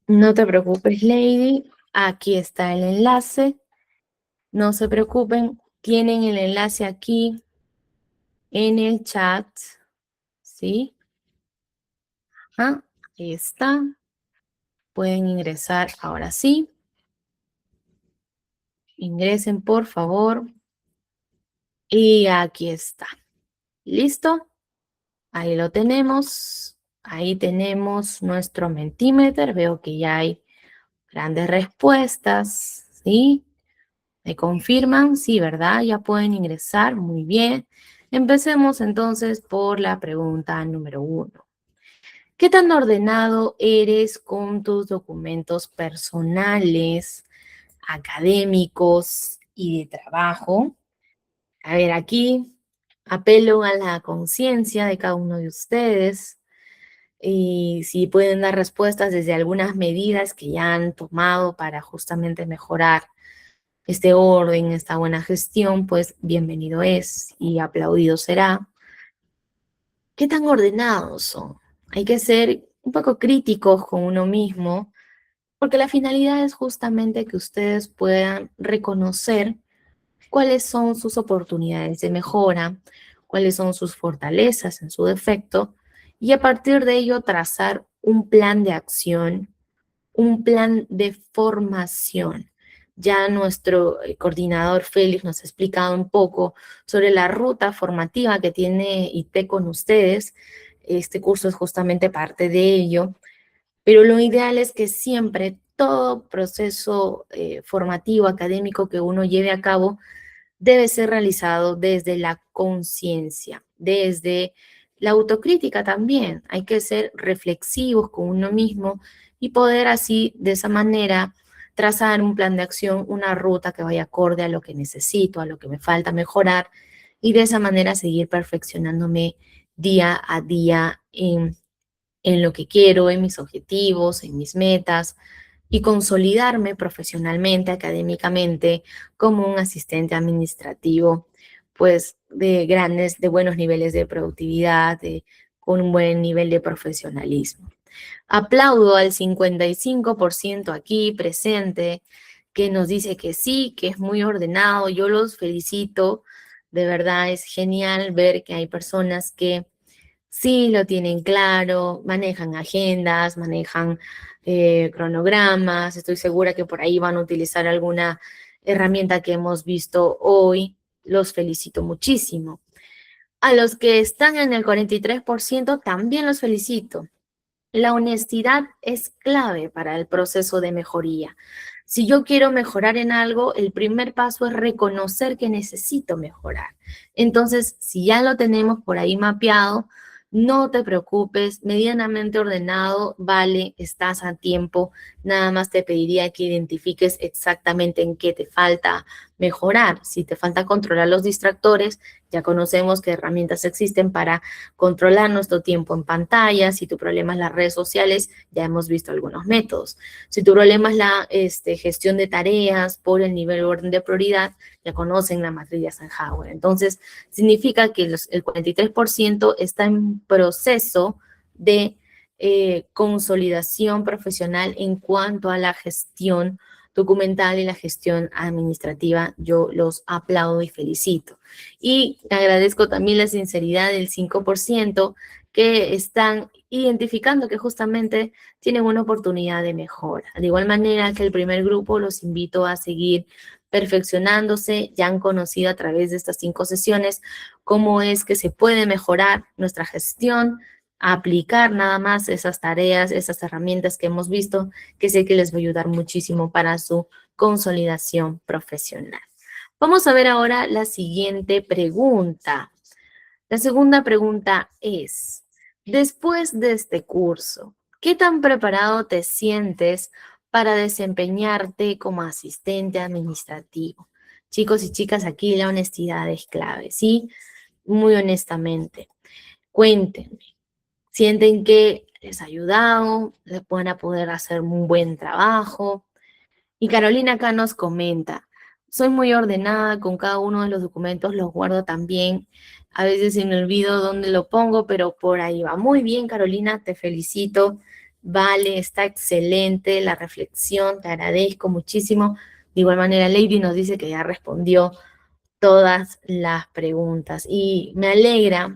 No te preocupes, Lady. Aquí está el enlace. No se preocupen. Tienen el enlace aquí en el chat. ¿Sí? Ahí está. Pueden ingresar ahora sí. Ingresen, por favor. Y aquí está. ¿Listo? Ahí lo tenemos. Ahí tenemos nuestro Mentimeter. Veo que ya hay grandes respuestas, ¿sí? ¿Me confirman? Sí, ¿verdad? Ya pueden ingresar. Muy bien. Empecemos entonces por la pregunta número 1. ¿Qué tan ordenado eres con tus documentos personales, académicos y de trabajo? A ver, aquí apelo a la conciencia de cada uno de ustedes y si pueden dar respuestas desde algunas medidas que ya han tomado para justamente mejorar este orden, esta buena gestión, pues bienvenido es y aplaudido será. ¿Qué tan ordenados son? Hay que ser un poco críticos con uno mismo, porque la finalidad es justamente que ustedes puedan reconocer cuáles son sus oportunidades de mejora, cuáles son sus fortalezas en su defecto, y a partir de ello trazar un plan de acción, un plan de formación. Ya nuestro coordinador Félix nos ha explicado un poco sobre la ruta formativa que tiene IT con ustedes. Este curso es justamente parte de ello, pero lo ideal es que siempre todo proceso formativo, académico que uno lleve a cabo debe ser realizado desde la conciencia, desde la autocrítica también. Hay que ser reflexivos con uno mismo y poder así, de esa manera, trazar un plan de acción, una ruta que vaya acorde a lo que necesito, a lo que me falta mejorar y de esa manera seguir perfeccionándome día a día en lo que quiero, en mis objetivos, en mis metas y consolidarme profesionalmente, académicamente, como un asistente administrativo, pues de buenos niveles de productividad, con un buen nivel de profesionalismo. Aplaudo al 55% aquí presente que nos dice que sí, que es muy ordenado. Yo los felicito. De verdad es genial ver que hay personas que sí, lo tienen claro, manejan agendas, manejan cronogramas, estoy segura que por ahí van a utilizar alguna herramienta que hemos visto hoy. Los felicito muchísimo. A los que están en el 43% también los felicito. La honestidad es clave para el proceso de mejoría. Si yo quiero mejorar en algo, el primer paso es reconocer que necesito mejorar. Entonces, si ya lo tenemos por ahí mapeado, No te preocupes, medianamente ordenado, vale, estás a tiempo. Nada más te pediría que identifiques exactamente en qué te falta mejorar. Si te falta controlar los distractores, ya conocemos qué herramientas existen para controlar nuestro tiempo en pantalla. Si tu problema es las redes sociales, ya hemos visto algunos métodos. Si tu problema es la gestión de tareas por el nivel orden de prioridad, ya conocen la matriz de Eisenhower. Entonces, significa que el 43% está en proceso de consolidación profesional en cuanto a la gestión documental y la gestión administrativa. Yo los aplaudo y felicito. Y agradezco también la sinceridad del 5% que están identificando que justamente tienen una oportunidad de mejora. De igual manera que el primer grupo, los invito a seguir perfeccionándose. Ya han conocido a través de estas 5 sesiones cómo es que se puede mejorar nuestra gestión, aplicar nada más esas tareas, esas herramientas que hemos visto, que sé que les va a ayudar muchísimo para su consolidación profesional. Vamos a ver ahora la siguiente pregunta. La segunda pregunta es, después de este curso, ¿qué tan preparado te sientes para desempeñarte como asistente administrativo? Chicos y chicas, aquí la honestidad es clave, ¿sí? Muy honestamente, cuéntenme, ¿sienten que les ha ayudado? ¿Les van a poder hacer un buen trabajo? Y Carolina acá nos comenta, soy muy ordenada con cada uno de los documentos, los guardo también. A veces se me olvido dónde lo pongo, pero por ahí va. Muy bien, Carolina, te felicito. Vale, está excelente la reflexión, te agradezco muchísimo. De igual manera, Lady nos dice que ya respondió todas las preguntas. Y me alegra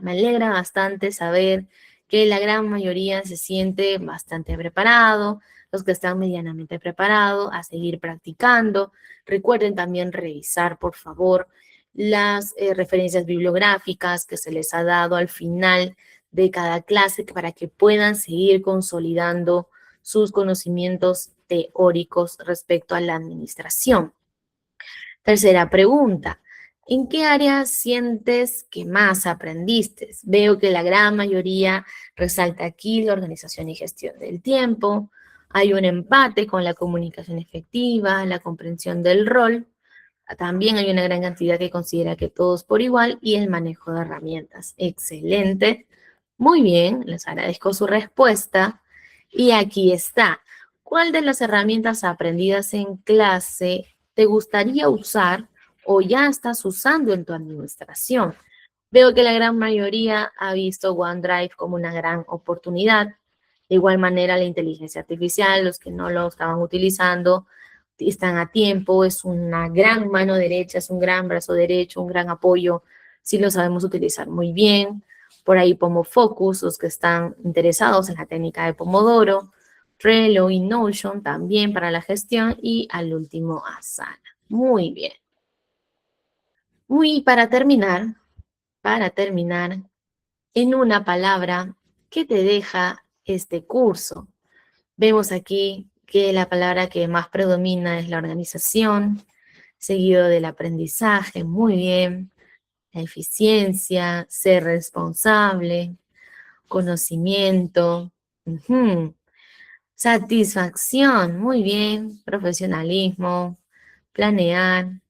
bastante saber que la gran mayoría se siente bastante preparado, los que están medianamente preparados, a seguir practicando. Recuerden también revisar, por favor, las referencias bibliográficas que se les ha dado al final de cada clase para que puedan seguir consolidando sus conocimientos teóricos respecto a la administración. Tercera pregunta, ¿en qué área sientes que más aprendiste? Veo que la gran mayoría resalta aquí la organización y gestión del tiempo. Hay un empate con la comunicación efectiva, la comprensión del rol. También hay una gran cantidad que considera que todos por igual y el manejo de herramientas. Excelente. Muy bien, les agradezco su respuesta. Y aquí está. ¿Cuál de las herramientas aprendidas en clase te gustaría usar o ya estás usando en tu administración? Veo que la gran mayoría ha visto OneDrive como una gran oportunidad. De igual manera, la inteligencia artificial, los que no lo estaban utilizando, están a tiempo, es una gran mano derecha, es un gran brazo derecho, un gran apoyo, si lo sabemos utilizar muy bien. Por ahí Focus, los que están interesados en la técnica de Pomodoro, Trello y Notion también para la gestión y al último Asana. Muy bien. Muy para terminar, en una palabra, ¿qué te deja este curso? Vemos aquí que la palabra que más predomina es la organización, seguido del aprendizaje, muy bien, la eficiencia, ser responsable, conocimiento, satisfacción, muy bien, profesionalismo, planear,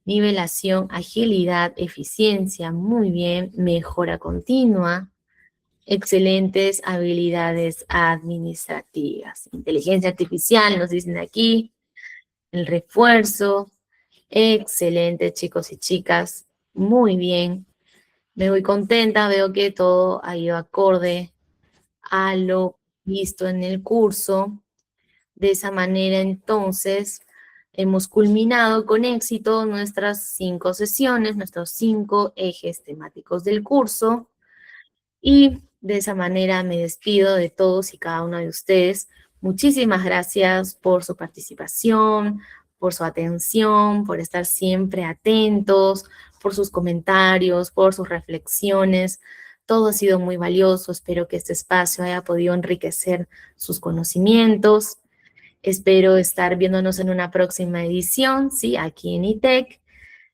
nivelación, agilidad, eficiencia, muy bien, mejora continua, excelentes habilidades administrativas. Inteligencia artificial, nos dicen aquí, el refuerzo, excelente chicos y chicas, muy bien. Me voy contenta, veo que todo ha ido acorde a lo visto en el curso. De esa manera, entonces, hemos culminado con éxito nuestras 5 sesiones, nuestros 5 ejes temáticos del curso. Y de esa manera me despido de todos y cada uno de ustedes. Muchísimas gracias por su participación, por su atención, por estar siempre atentos, por sus comentarios, por sus reflexiones. Todo ha sido muy valioso. Espero que este espacio haya podido enriquecer sus conocimientos. Espero estar viéndonos en una próxima edición, ¿sí? Aquí en ITEC.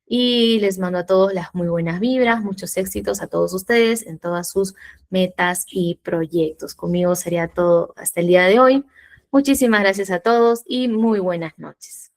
Y les mando a todos las muy buenas vibras, muchos éxitos a todos ustedes en todas sus metas y proyectos. Conmigo sería todo hasta el día de hoy. Muchísimas gracias a todos y muy buenas noches.